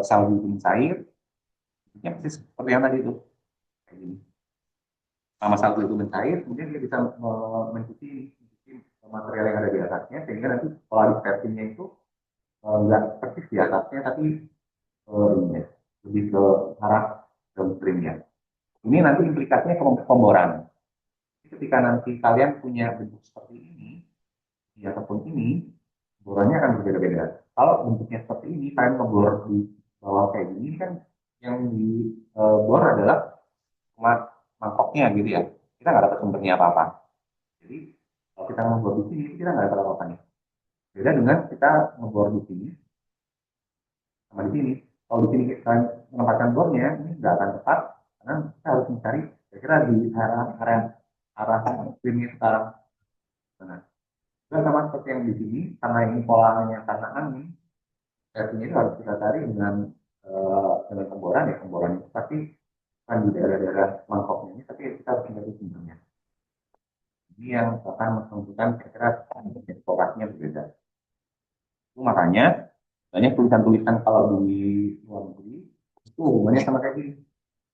salju itu mencair, ya pasti seperti yang tadi itu kayak gini. Selama salju itu mencair, kemudian dia bisa mengikuti material yang ada di atasnya, sehingga nanti pola dispersinya itu nggak persis di atasnya, tapi ini, lebih ke arah downstreamnya. Ini nanti implikasinya ke pemboran. Ketika nanti kalian punya bentuk seperti ini, ataupun ini, borannya akan berbeda-beda. Kalau bentuknya seperti ini, kalian ngebor di bawah kayak gini kan, yang dibor adalah mangkoknya gitu ya. Kita nggak dapat sumbernya apa-apa. Jadi kalau kita ngebor di sini, kita nggak dapat apa-apa nih. Beda dengan kita ngebor di sini, sama di sini. Kalau di sini kita menempatkan bornya, ini nggak akan tepat karena kita harus mencari kira-kira di arah screen sekarang. Nah, juga sama seperti yang di sini, karena ini polanya karena angin, vertinya itu harus kita cari dengan pemboran ya, pemboran itu pasti kan di daerah-daerah mangkoknya ini, tapi kita harus mencari sumbernya. Ini yang akan menentukan kira-kira lokasinya berbeda. Itu makanya banyak tulisan-tulisan kalau di luar negeri itu hubungannya sama kayak gini.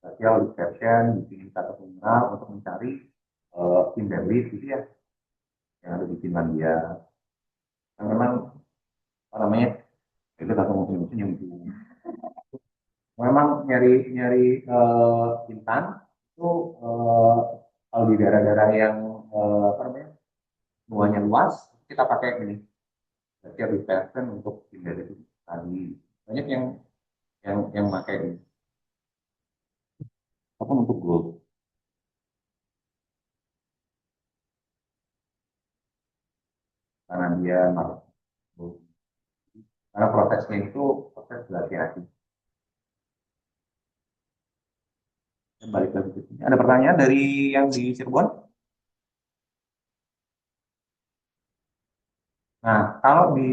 Spatial description, di sini kata pengenal untuk mencari Kimberly gitu ya, yang ada di Finlandia. Yang memang apa namanya itu kata musim-musim yang memang nyari nyari intan itu kalau di daerah-daerah yang apa namanya nuanya luas kita pakai ini spatial description untuk Kimberly itu tadi banyak yang pakai ini apa untuk gold karena dia marah karena prosesnya itu proses berhati-hati. Balik lagi ke sini. Ada pertanyaan dari yang di Cirebon? Nah, kalau di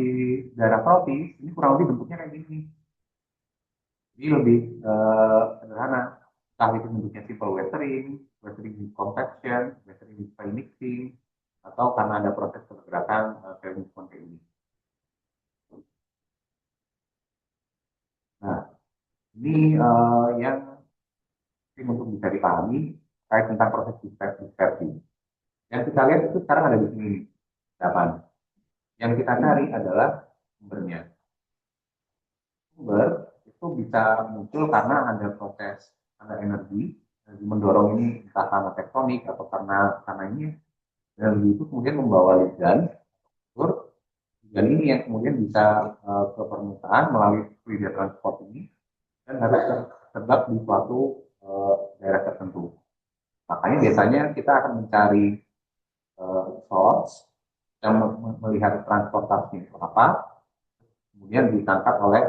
daerah tropis, ini kurang lebih bentuknya kayak gini. Jadi lebih sederhana. Entah itu bentuknya simple weathering, weathering with compaction, weathering with fine mixing, atau karena ada proses pergerakan kayak ini. Nah, ini yang untuk bisa dipahami terkait tentang proses dispersi. Yang kita lihat itu sekarang ada di sini, 8. Yang kita cari adalah sumbernya. Sumber itu bisa muncul karena ada proses, ada energi mendorong ini entah karena tektonik atau karena ini energi itu kemudian membawa ligan, dan ini yang kemudian bisa ke permukaan melalui fluid transport ini dan harus tersebar di suatu daerah tertentu. Makanya biasanya kita akan mencari source yang melihat transportasi itu apa, kemudian ditangkap oleh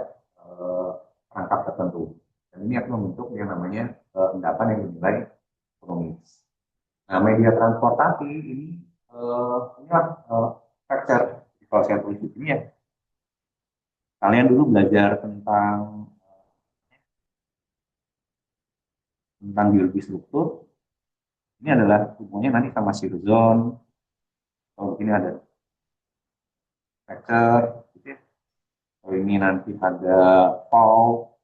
perangkat tertentu. Dan ini akan membentuk yang namanya endapan yang dinilai ekonomis. Nah, media transportasi ini inilah factor kalau saya tulis di sini ya. Kalian dulu belajar tentang biologi struktur. Ini adalah hubungannya nanti sama Sirzon. Kalau ini ada factor, gitu ya. Kalau ini nanti ada Paul,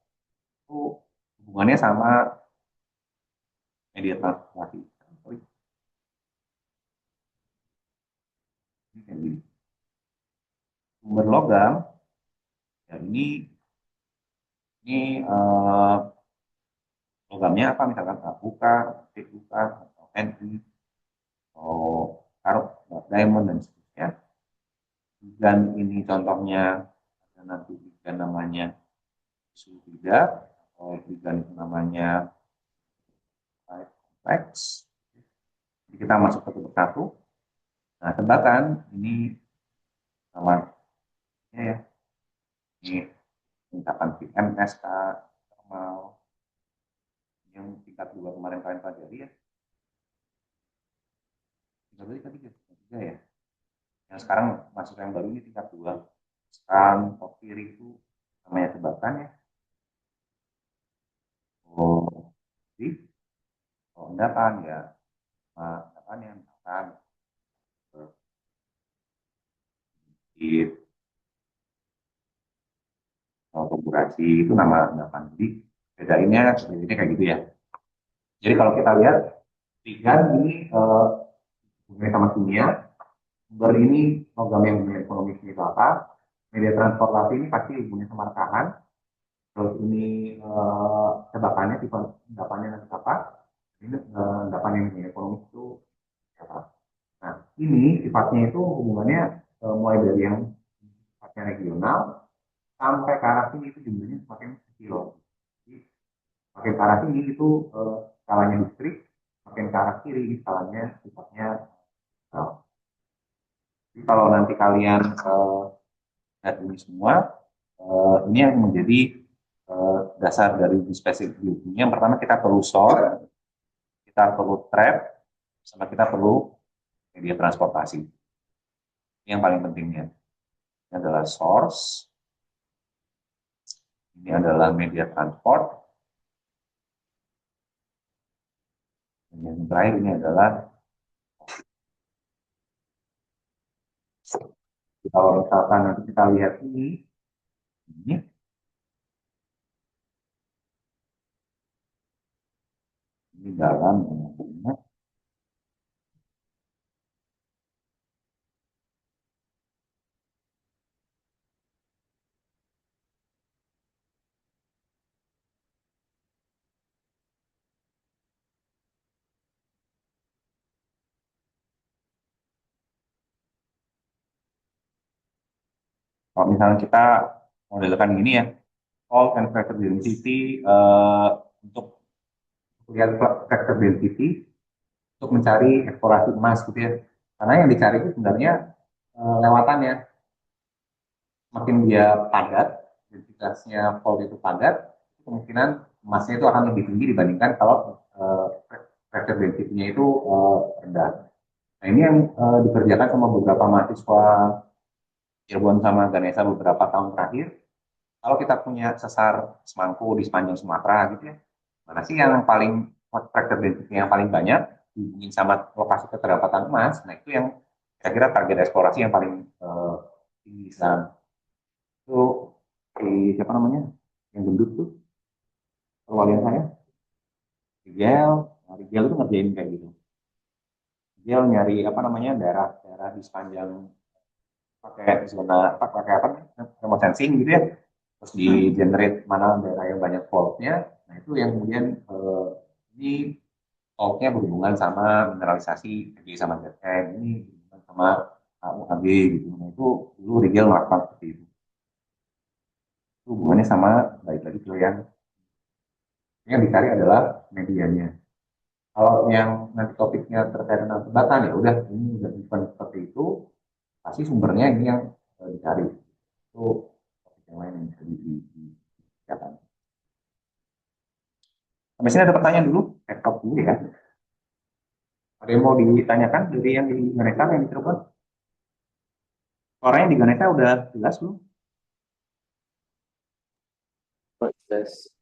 itu hubungannya sama media transportasi. Sumber logam, ya ini logamnya apa misalkan buka, buka, atau NI, atau karut, diamond dan seterusnya. Dan ini contohnya ada nanti dan namanya sulfida atau dan namanya kompleks. Jadi kita masuk satu persatu. Nah, tebakan ini sama ya. Ini tingkatan PMSK normal yang tingkat 2 kemarin kalian pelajari ya. Tingkat 2 tadi tiga ya. Yang sekarang masuk yang baru ini tingkat 2. Sekarang kiri itu namanya tebakan ya. Oh, jadi kalau endapan ya, endapan yang misalkan konfigurasi itu nama endapan. Jadi bedainnya kayak gitu ya. Jadi kalau kita lihat tiga ini sama kimia, sumber ini logam yang punya ekonomi itu apa, media transportasi ini pasti hubungannya sama rekahan, terus ini tebakannya tipe endapannya nanti apa, ini endapan yang punya ekonomi itu apa. Nah ini sifatnya itu hubungannya mulai dari yang sifatnya regional sampai ke arah sini itu jumlahnya semakin kecil. Jadi makin ke arah sini itu skalanya distrik, makin ke arah kiri ini skalanya sifatnya. Jadi kalau nanti kalian lihat ini semua, ini yang menjadi dasar dari spesifik biologinya. Yang pertama kita perlu source, kita perlu trap, sama kita perlu media transportasi. Ini yang paling pentingnya. Ini adalah source, ini adalah media transport, dan yang terakhir ini adalah kalau misalkan nanti kita lihat ini dalam kalau misalnya kita modelkan gini ya, all and vector density untuk lihat vector density untuk mencari eksplorasi emas gitu ya. Karena yang dicari itu sebenarnya lewatannya. Semakin dia padat, densitasnya fold itu padat, kemungkinan emasnya itu akan lebih tinggi dibandingkan kalau vector density-nya itu rendah. Nah ini yang dikerjakan sama beberapa mahasiswa Cirebon sama Ganesha beberapa tahun terakhir. Kalau kita punya sesar semangku di sepanjang Sumatera gitu ya, mana sih yang paling vector density yang paling banyak dihubungin sama lokasi keterlambatan emas? Nah itu yang kira-kira target eksplorasi yang paling tinggi sekarang. Itu si siapa namanya? Yang gendut tuh, perwalian saya, Rigel. Nah, Rigel itu ngerjain kayak gitu. Rigel nyari apa namanya daerah-daerah di sepanjang pakai zona pakai apa remote sensing gitu ya, terus di generate mana daerah yang banyak faultnya. Nah itu yang kemudian ini faultnya berhubungan sama mineralisasi jadi sama ZN, ini berhubungan sama UAB gitu. Nah itu dulu Rigel melakukan seperti itu hubungannya sama baik lagi ke yang dicari adalah medianya. Kalau yang nanti topiknya terkait dengan perdebatan ya udah ini udah bukan seperti itu, pasti sumbernya ini yang dicari. Itu topik yang lain yang bisa dikatakan. Sampai sini ada pertanyaan dulu, stop dulu ya. Ada yang mau ditanyakan dari yang di Ganesha yang di Cirebon? Suaranya di Ganesha udah jelas belum? Tes.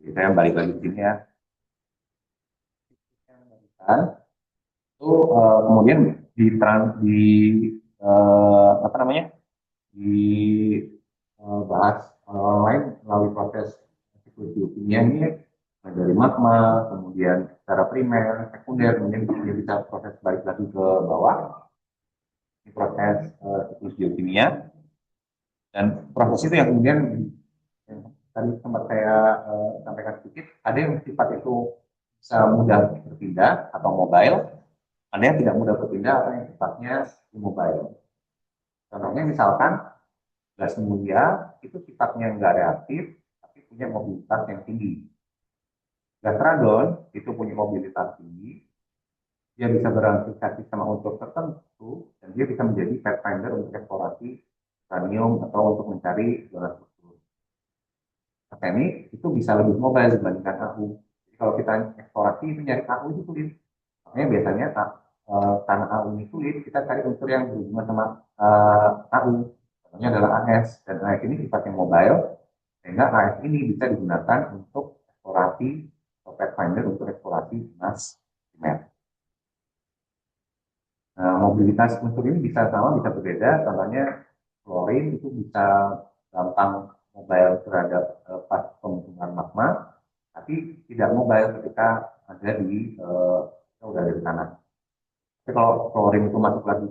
Jadi saya balik lagi ke sini ya. Itu kemudian di apa namanya dibahas orang lain melalui proses eksekusi kimia ini dari magma, kemudian secara primer, sekunder, kemudian dia bisa proses balik lagi ke bawah, ini proses siklus biokimia, dan proses itu yang kemudian yang tadi sempat saya sampaikan sedikit, ada yang sifat itu bisa mudah berpindah atau mobile, ada yang tidak mudah berpindah atau yang sifatnya immobile. Contohnya misalkan gas mulia itu sifatnya nggak reaktif, tapi punya mobilitas yang tinggi. Gas radon itu punya mobilitas tinggi, dia bisa berasosiasi sama unsur tertentu, dan dia bisa menjadi pathfinder untuk eksplorasi uranium atau untuk mencari zona struktur. Arsenik itu bisa lebih mobile dibandingkan AU. Jadi kalau kita eksplorasi itu nyari AU itu sulit. Makanya biasanya karena AU ini sulit, kita cari unsur yang berhubungan sama AU. Contohnya adalah AS, dan AS ini sifatnya mobile, sehingga AS ini bisa digunakan untuk eksplorasi atau pathfinder untuk eksplorasi emas primer. Nah, mobilitas unsur ini bisa sama, bisa berbeda. Contohnya klorin itu bisa gampang mobile terhadap pas pembentukan magma, tapi tidak mobile ketika ada di udah dari tanah. Tapi kalau klorin itu masuk lagi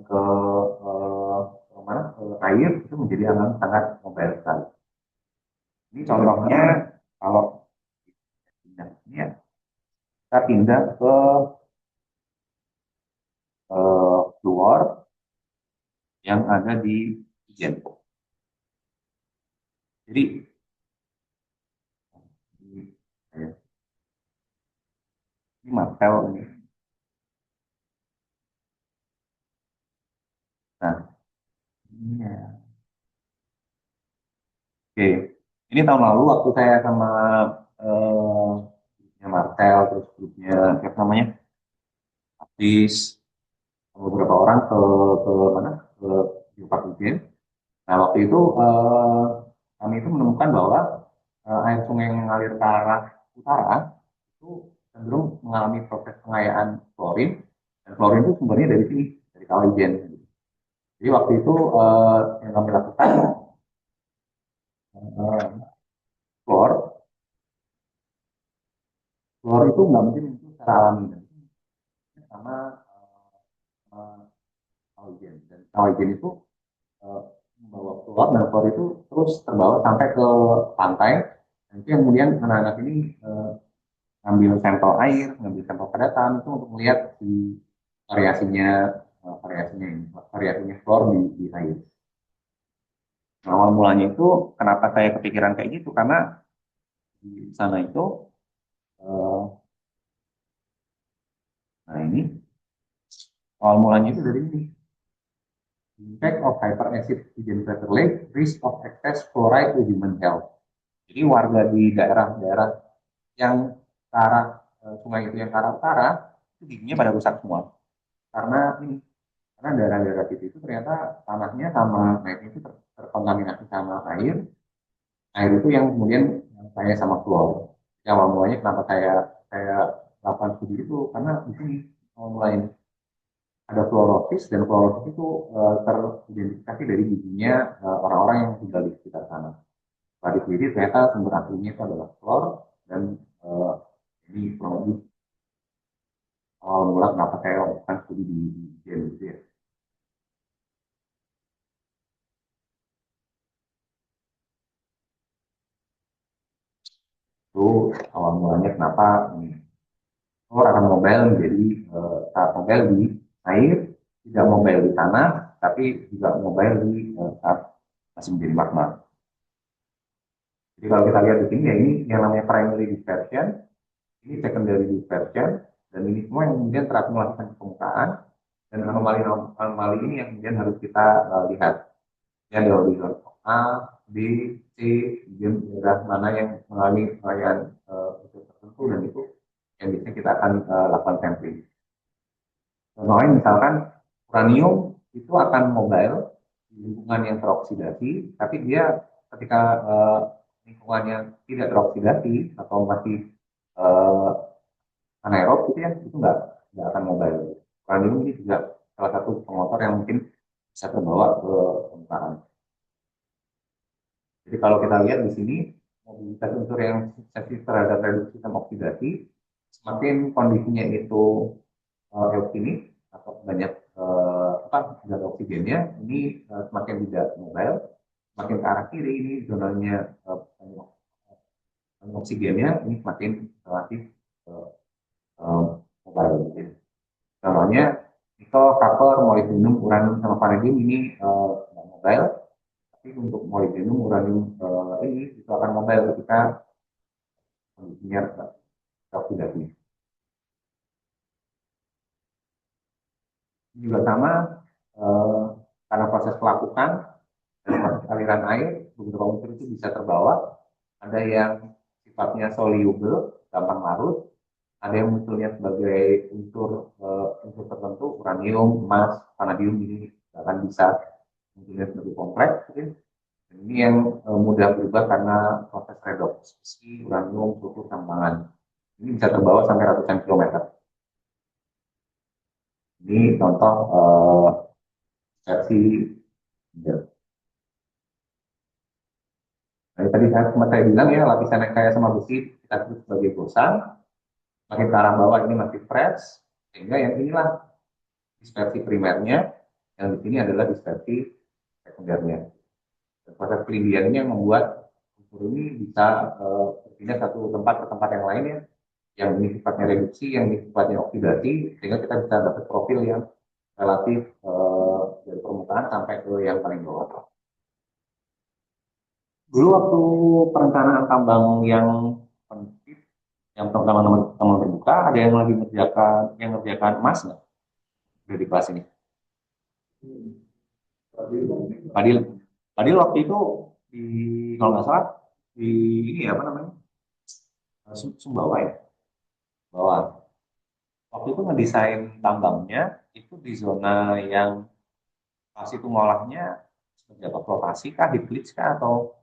mana ke air itu menjadi akan sangat mobile sekali. Ini contohnya kalau pindah ini ya, kita pindah ke fluor yang ada di Ijen. Jadi ini Marvel ini. Nah, ini ya. Oke, ini tahun lalu waktu saya sama eh, grupnya Martel, terus grupnya siapa namanya, Artis, beberapa orang ke mana, ke Geopark Ujen. Nah, waktu itu kami itu menemukan bahwa air sungai yang mengalir ke arah utara itu cenderung mengalami proses pengayaan klorin, dan klorin itu sumbernya dari sini, dari Kawah Ijen. Jadi waktu itu yang kami lakukan, eh, klor, klor itu nggak mungkin itu secara alami, dan sama eh, Kawah Ijen. Dan Kawah Ijen itu eh, membawa klor, dan klor itu terus terbawa sampai ke pantai. Dan itu yang kemudian anak-anak ini ngambil sampel air, ngambil sampel padatan itu untuk melihat di variasinya, variasinya klor di air. Nah, awal mulanya itu kenapa saya kepikiran kayak gitu, karena di sana itu eh, nah ini awal mulanya itu dari ini, impact of hyperacid hydrogen lake, risk of excess fluoride to human health. Jadi warga di daerah-daerah yang ke arah sungai itu yang ke arah utara itu giginya pada rusak semua, karena ini, karena daerah-daerah itu ternyata tanahnya sama airnya itu terkontaminasi sama air. Air itu yang kemudian saya sama klor. Yang awal mulanya kenapa saya lakukan studi itu, karena di sini awal mulanya ada fluorosis, dan fluorosis itu teridentifikasi dari giginya orang-orang yang tinggal di sekitar sana. Setelah diteliti ternyata sumber aslinya itu adalah klor, dan uh, ini kurang lebih awal mula kenapa saya lakukan studi di IGN gitu ya. Itu awal mulanya kenapa ini telur akan mobile menjadi saat mobile di air, tidak mobile di tanah, tapi juga mobile di saat masih menjadi magma. Jadi kalau kita lihat di sini ya, ini yang namanya primary dispersion, ini secondary dispersion, dan ini semua yang kemudian terakumulasi ke permukaan, dan anomali-anomali ini yang kemudian harus kita lihat. Ya, ada horizon A, B, C, kemudian daerah mana yang mengalami perayaan unsur tertentu, dan itu yang biasanya kita akan lakukan sampling. Contohnya misalkan uranium itu akan mobile di lingkungan yang teroksidasi, tapi dia ketika lingkungannya tidak teroksidasi atau masih uh, anaerob gitu ya, itu nggak akan mobile. Uranium ini juga salah satu pengotor yang mungkin bisa terbawa ke permukaan. Jadi kalau kita lihat di sini, mobilitas unsur yang sensitif terhadap reduksi dan oksidasi, semakin kondisinya itu eukinik atau banyak zat oksigennya, ini semakin tidak mobile, semakin ke arah kiri ini zonanya oksigennya ini semakin relatif uh, mobile. Gitu. Contohnya nikel, copper, molybdenum, uranium sama vanadium ini mobile, tapi untuk molybdenum, uranium ini itu akan mobile ketika kondisinya oksidasi. Ini juga sama eh, karena proses pelapukan dan proses aliran air, beberapa unsur itu bisa terbawa. Ada yang sifatnya soluble, gampang larut, ada yang munculnya sebagai unsur tertentu, uranium, emas, vanadium ini akan bisa munculnya sebagai kompleks. Gitu. Dan ini yang mudah berubah karena proses redox besi, uranium, sulfur, tambangan. Ini bisa terbawa sampai ratusan kilometer. Ini contoh versi. Nah, tadi saya bilang ya, lapisan yang kaya sama besi kita sebut sebagai bosan. Makin ke arah bawah ini masih fresh, sehingga yang inilah dispersi primernya, yang di sini adalah dispersi sekundernya. Dan proses pelindiannya membuat unsur ini bisa berpindah satu tempat ke tempat yang lainnya, yang ini sifatnya reduksi, yang ini sifatnya oksidasi, sehingga kita bisa dapat profil yang relatif dari permukaan sampai ke yang paling bawah. Dulu waktu perencanaan tambang penting, yang teman-teman terbuka, ada yang lagi ngerjakan emas nggak dari kelas ini? Padil, Padil waktu itu di kalau nggak salah di ini ya apa namanya Sumbawa ya, bawah. Waktu itu ngedesain tambangnya itu di zona yang pas itu ngolahnya seperti apa flotasi kah, heap leach kah atau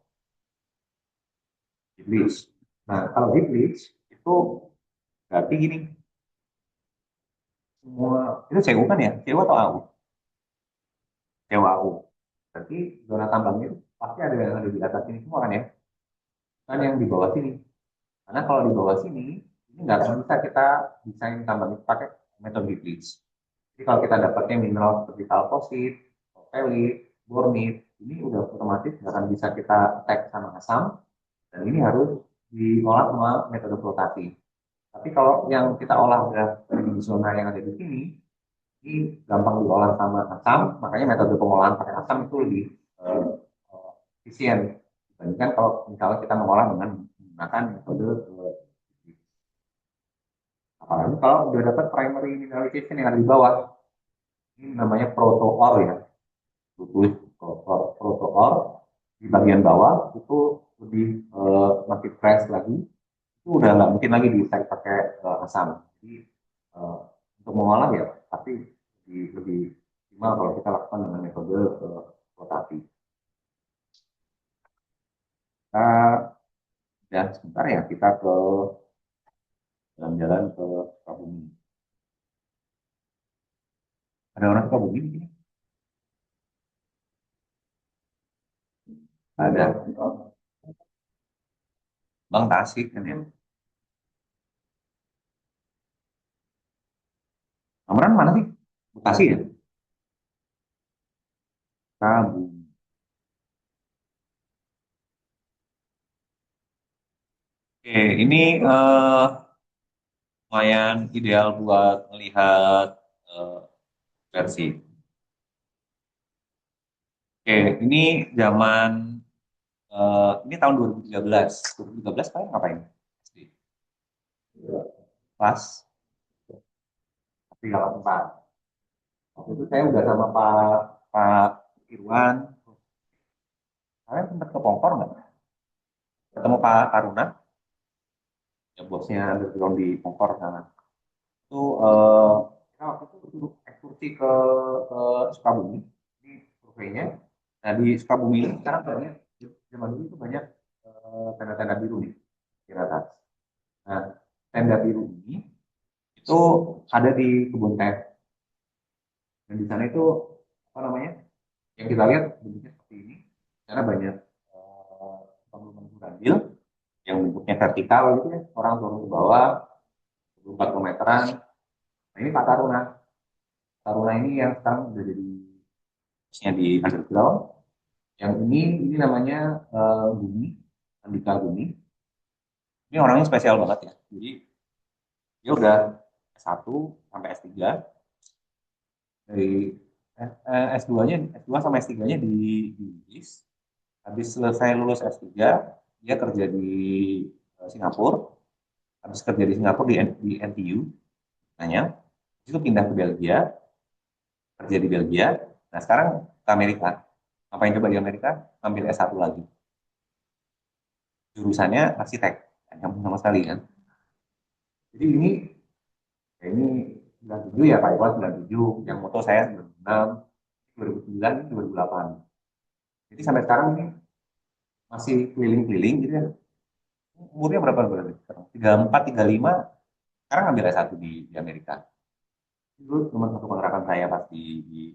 heap leach. Nah kalau heap leach itu berarti gini, semua itu CU kan ya, CU atau AU? CU AU. Berarti zona tambangnya itu pasti ada yang ada di atas ini semua kan ya, kan yang di bawah sini. Karena kalau di bawah sini ini nggak akan bisa kita desain tambang itu pakai metode heap leach. Jadi kalau kita dapatnya mineral seperti talkosit, pelit, bornit, ini udah otomatis nggak akan bisa kita tag sama asam, dan ini harus diolah sama metode flotasi. Tapi kalau yang kita olah udah di zona yang ada di sini, ini gampang diolah sama asam, makanya metode pengolahan pakai asam itu lebih uh, efisien dibandingkan kalau misalnya kita mengolah dengan menggunakan metode apalagi kalau udah dapat primary mineralization yang ada di bawah, ini namanya proto-ore ya, tulis proto-ore di bagian bawah itu lebih masih fresh lagi, itu udah nggak mungkin lagi di tag pakai asam. Jadi uh, untuk mengolah ya pasti lebih optimal kalau kita lakukan dengan metode flotasi. Kita dan sebentar ya kita ke jalan-jalan ke Sukabumi. Ada orang Sukabumi di sini? Ada. Bang Tasik kan ya. Kameran mana sih? Bekasi ya? Sukabumi. Oke, ini lumayan ideal buat melihat versi. Oke, ini zaman ini tahun 2013. 2013 kalian ngapain? SD. Pas tinggal tempat. Waktu itu saya udah sama Pak Irwan. Kalian sempat ke Pongkor nggak? Ketemu Pak Taruna, ya bosnya underground di Pongkor sana. Itu kita waktu itu duduk ekskursi ke Sukabumi di surveinya. Nah di Sukabumi ini sekarang banyak zaman dulu itu banyak tenda-tenda biru nih di atas. Nah tenda biru ini itu ada di kebun teh. Dan di sana itu apa namanya? Yang kita lihat bentuknya seperti ini. Karena banyak bangunan gandil yang bentuknya vertikal gitu ya. Orang turun ke bawah 24 meteran. Nah ini Pak Taruna. Taruna ini yang sekarang udah jadi di underground. Yang ini namanya Gumi, Andika Gumi. Ini orangnya spesial banget ya. Jadi dia udah S1 sampai S3 dari S2-nya S2 sama S3-nya di Inggris. Habis selesai lulus S3, dia kerja di Singapura. Habis kerja di Singapura di NTU, nanya. Itu pindah ke Belgia, kerja di Belgia. Nah, sekarang ke Amerika. Ngapain coba di Amerika? Ambil S1 lagi. Jurusannya arsitek. Nyambung sama sekali kan. Jadi ini 97 ya Pak Iwan 97, yang moto saya 96, 2009, 2008. Jadi sampai sekarang ini masih keliling-keliling gitu ya. Umurnya berapa berarti sekarang? 34, 35, sekarang ambil S1 di Amerika. Itu cuma satu kontrakan saya pas di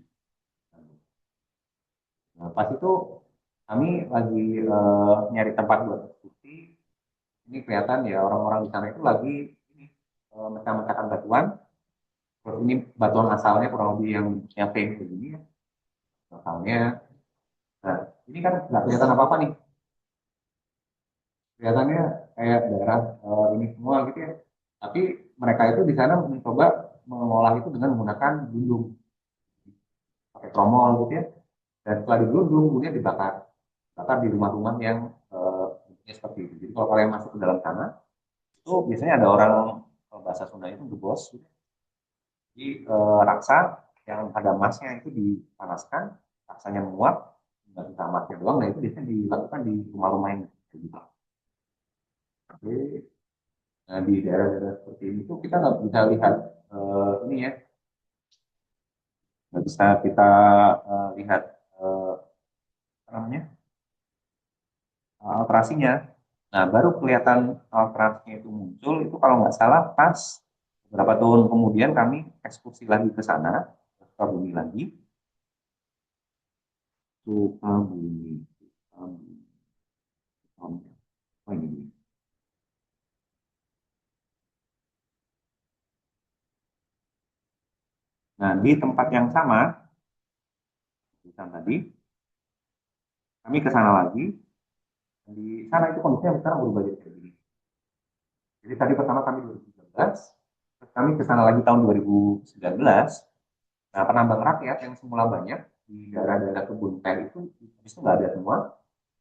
nah, pas itu kami lagi nyari tempat buat diskusi. Ini kelihatan ya orang-orang di sana itu lagi ini, mecah-mecahkan batuan. Terus ini batuan asalnya kurang lebih yang bentuknya pink begini ya. Asalnya. Nah, ini kan nggak kelihatan apa-apa nih. Kelihatannya kayak daerah ini semua gitu ya. Tapi mereka itu di sana mencoba mengolah itu dengan menggunakan gundung, pakai tromol gitu ya. Dan setelah digundung, kemudian dibakar. Bakar di rumah-rumah yang bentuknya seperti itu. Jadi kalau kalian masuk ke dalam sana, itu biasanya ada orang, kalau bahasa Sunda itu gebos, gitu. Jadi raksa yang ada emasnya itu dipanaskan, rasanya menguap, nggak bisa amatnya doang, nah itu biasanya dilakukan di rumah-rumah yang gitu. Oke. Nah, di daerah-daerah seperti ini tuh kita nggak bisa lihat ini ya, nggak bisa kita lihat eh, apa namanya alterasinya. Nah, baru kelihatan alterasinya itu muncul itu kalau nggak salah pas beberapa tahun kemudian kami ekskursi lagi ke sana, ke Sukabumi lagi, Sukabumi, Sukabumi, Sukabumi. Oh, ini. Nah, di tempat yang sama, di sana tadi, kami ke sana lagi. Di sana itu kondisinya sekarang berubah jadi kayak gini. Jadi tadi pertama kami 2013, terus kami ke sana lagi tahun 2019. Nah, penambang rakyat yang semula banyak di daerah-daerah kebun teh itu, habis itu nggak ada semua.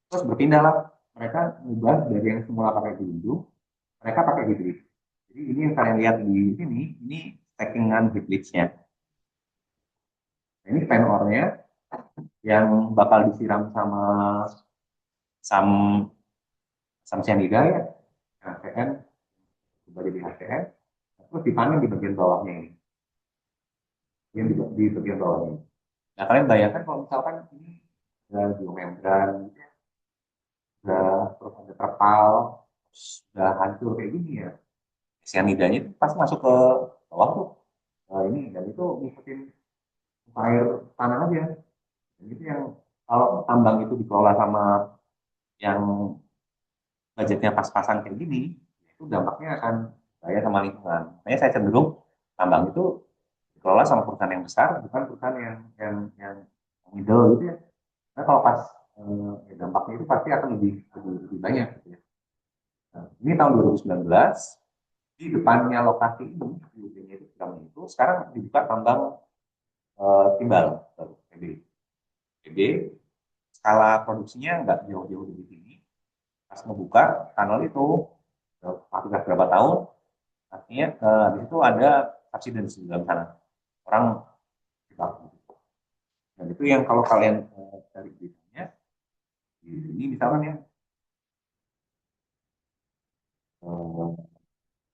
Terus berpindahlah mereka mengubah dari yang semula pakai gelundung, mereka pakai hibrid. Jadi ini yang kalian lihat di sini, ini stackingan hibridnya. Nah, ini fan ore-nya yang bakal disiram sama sam sam cyanida ya, HCN, coba jadi HCN, terus dipanen di bagian bawahnya ini, yang di bagian bawahnya. Nah, kalian bayangkan kalau misalkan ini ada geomembran, terus ada terpal, sudah hancur kayak gini ya, cyanidanya itu pasti masuk ke bawah tuh. Nah, ini dan itu ngikutin air tanah aja. Dan itu yang kalau tambang itu dikelola sama yang budgetnya pas-pasan kayak gini, itu dampaknya akan bahaya sama lingkungan. Makanya saya cenderung tambang itu dikelola sama perusahaan yang besar, bukan perusahaan yang middle gitu ya. Nah, kalau pas ya dampaknya itu pasti akan lebih banyak gitu ya. Nah, ini tahun 2019 di depannya lokasi ini di ujungnya itu sekarang dibuka tambang timbal baru PB. PB skala produksinya nggak jauh-jauh dari sini. Pas membuka kanal itu sudah berapa tahun, artinya di situ ada subsidence di dalam sana. Orang dibangun. Dan itu yang kalau kalian cari beritanya, di sini misalkan ya,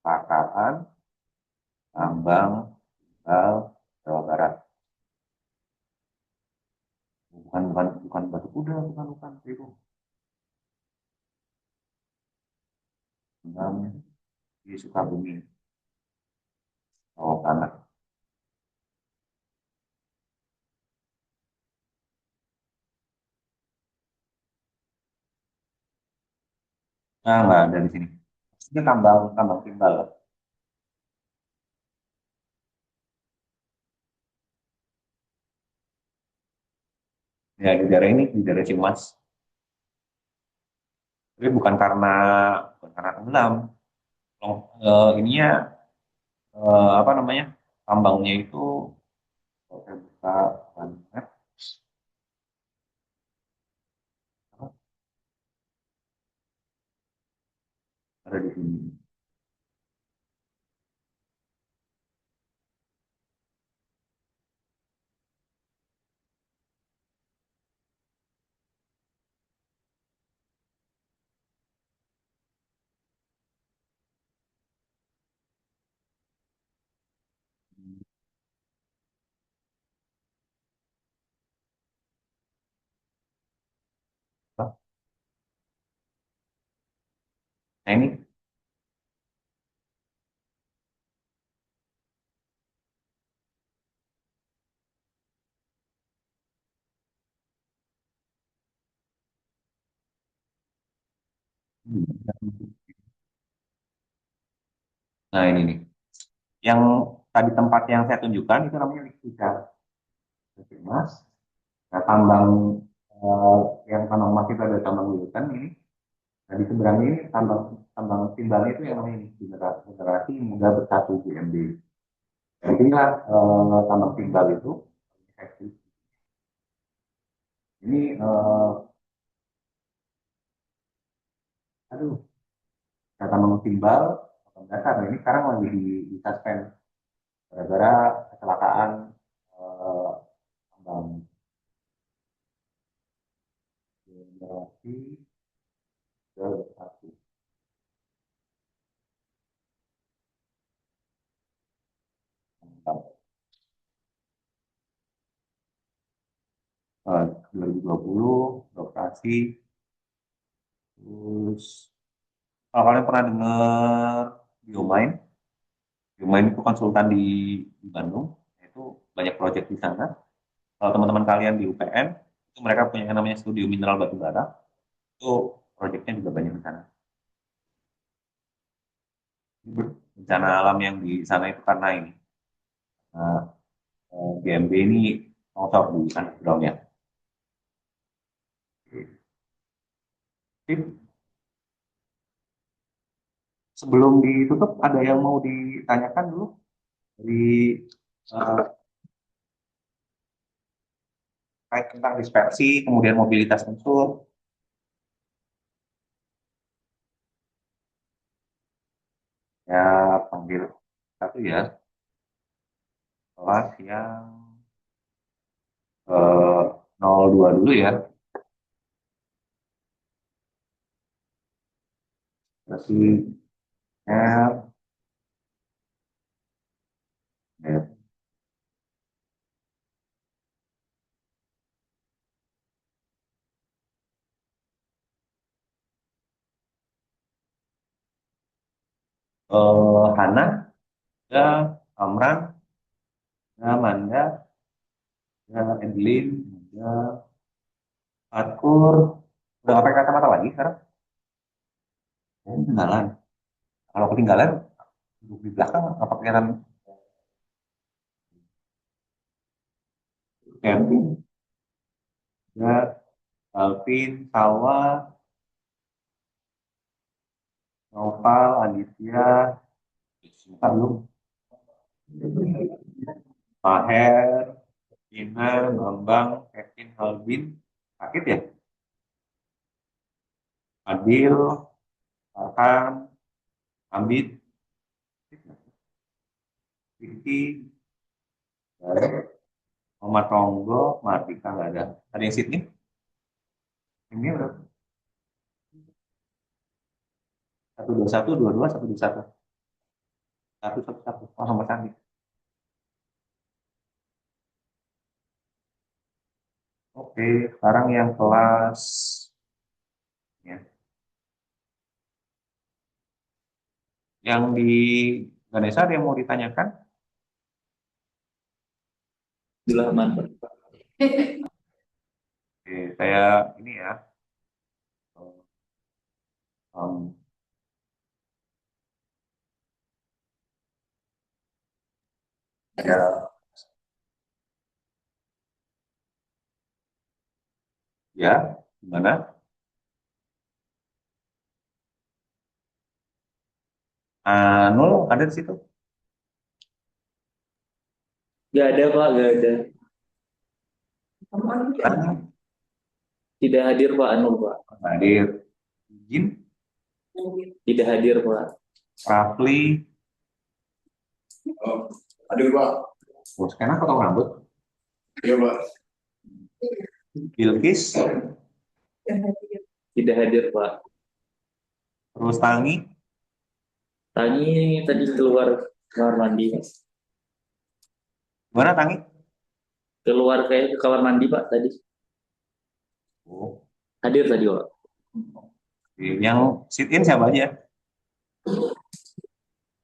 KKN, tambang, timbal, Jawa Barat. Bukan batu kuda, bukan itu. Tambang di Sukabumi, oh tanah. Nah, nggak ada di sini. Ini tambang tambang timbal. Ya di daerah ini di daerah Cimas. Tapi bukan karena tenggelam. Ininya apa namanya, tambangnya itu kalau saya buka banyak apa, ada di sini. Nah ini, nah ini nih. Yang tadi tempat yang saya tunjukkan itu namanya Likuidan Mas. Nah tambang eh, yang tambang emas itu ada tambang Wilton ini. Nah di seberangnya ini tambang tambang timbalnya itu yang namanya ini generasi muda bersatu GMB. Dan inilah tambang timbal itu. Ini aduh, data timbal dasar ini sekarang lagi di suspend gara-gara kecelakaan tambang. generasi ke-1. Eh, 2020 beroperasi. Terus kalau kalian pernah dengar Biomind, Biomind itu konsultan di Bandung, itu banyak proyek di sana. Kalau teman-teman kalian di UPN, itu mereka punya yang namanya Studio Mineral Batubara, itu proyeknya juga banyak di sana. Bencana alam yang di sana itu karena ini, nah, GMB ini longsor di underground-nya. Sip. Sebelum ditutup, ada yang mau ditanyakan dulu dari eh, terkait tentang dispersi, kemudian mobilitas unsur. Ya, panggil satu ya, kelas yang 02 dulu ya. Berarti F, F, Hana, ya, Amran, ya, Manda, ya, Evelyn, ya, Atkur. Udah nggak pakai kacamata lagi sekarang? Oh, ketinggalan. Kalau ketinggalan, duduk di belakang apa kelihatan? Kevin, ya, Alvin, Salwa, Noval, Aditya, siapa belum? Maher, Ina, Bambang, Kevin, Alvin, sakit ya? Adil, Farhan, Hamid, Vicky, Muhammad Ronggo, Mardika nggak ada. Ada yang Sydney? Ini udah 121, 22, 121, 111. Oh, nomor cantik. Oke, sekarang yang kelas ya. Yang di Ganesha ada yang mau ditanyakan? Abdurrahman. Oke, saya ini ya. em, ya, ya, gimana? Nul ada di situ? Gak ada Pak, gak ada. Ah, Tidak hadir Pak Anul Pak. hadir. Jin, Tidak hadir Pak. Rafli, Oh, hadir Pak. oh, sekarang potong rambut. Iya Pak. Bilkis, Tidak hadir Pak. terus Tangi, Tani tadi keluar kamar mandi Pak. gimana Tangi? Keluar kayak ke kamar mandi Pak tadi. Oh, Hadir tadi Pak. yang sit in siapa aja?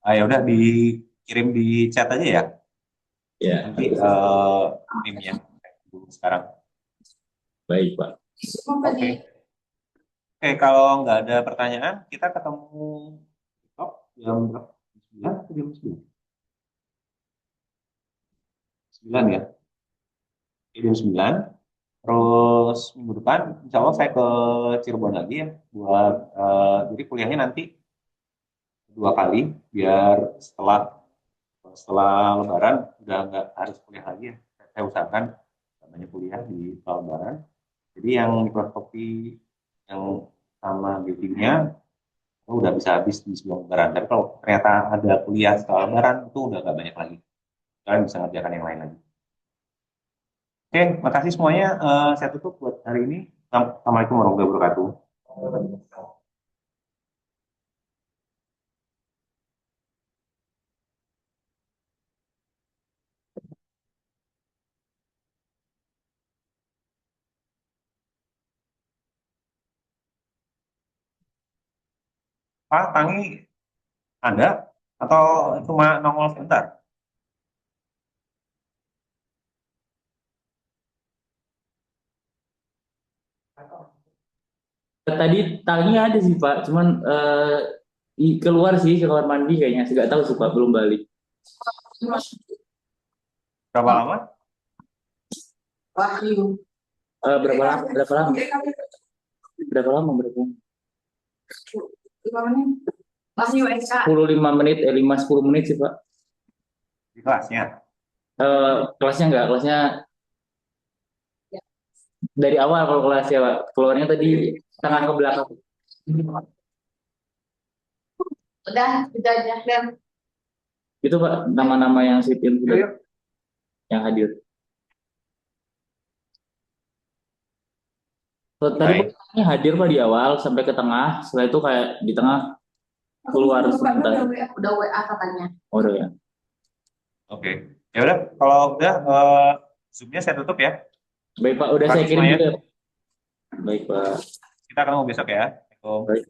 Ah, ya udah dikirim di chat aja ya. Ya, Nanti timnya sekarang. baik Pak. Oke. Oke, kalau nggak ada pertanyaan, kita ketemu besok jam berapa? 9 atau jam 9? 9 ya. Oke, jam 9. Terus minggu depan, insya Allah saya ke Cirebon lagi ya. Buat, jadi kuliahnya nanti 2 kali, biar setelah setelah Lebaran udah nggak harus kuliah lagi ya. Saya usahakan nggak banyak kuliah di setelah Lebaran. Jadi yang mikroskopi yang sama gatingnya itu udah bisa habis di sebelum Lebaran. Tapi kalau ternyata ada kuliah setelah Lebaran itu udah nggak banyak lagi. Kalian bisa ngerjakan yang lain lagi. Oke, makasih semuanya. Saya tutup buat hari ini. Assalamualaikum warahmatullahi wabarakatuh. Pak, Tangi ada atau cuma nongol sebentar? Tadi tangnya ada sih Pak, cuman keluar sih ke kamar mandi kayaknya. Nggak tahu sih Pak, belum balik. Berapa lama? Berapa lama? Berapa lama? Berapa lama? Berapa lama? 5 menit, 5-10 menit sih Pak. Di kelasnya. Kelasnya enggak, kelasnya dari awal kalau kelasnya Pak. Keluarnya tadi tengah ke belakang. Udah aja dan Itu Pak, nama-nama yang sit in Yuk, yuk. yang hadir. Tadi Baik. Pak hadir Pak di awal sampai ke tengah, setelah itu kayak di tengah keluar sebentar. udah WA katanya. Oh, udah ya. Oke. Ya udah, kalau udah Zoom-nya saya tutup ya. Baik Pak, udah Terima saya kasih kirim semuanya. juga. Baik Pak. Kita ketemu besok ya. Assalamualaikum. Baik.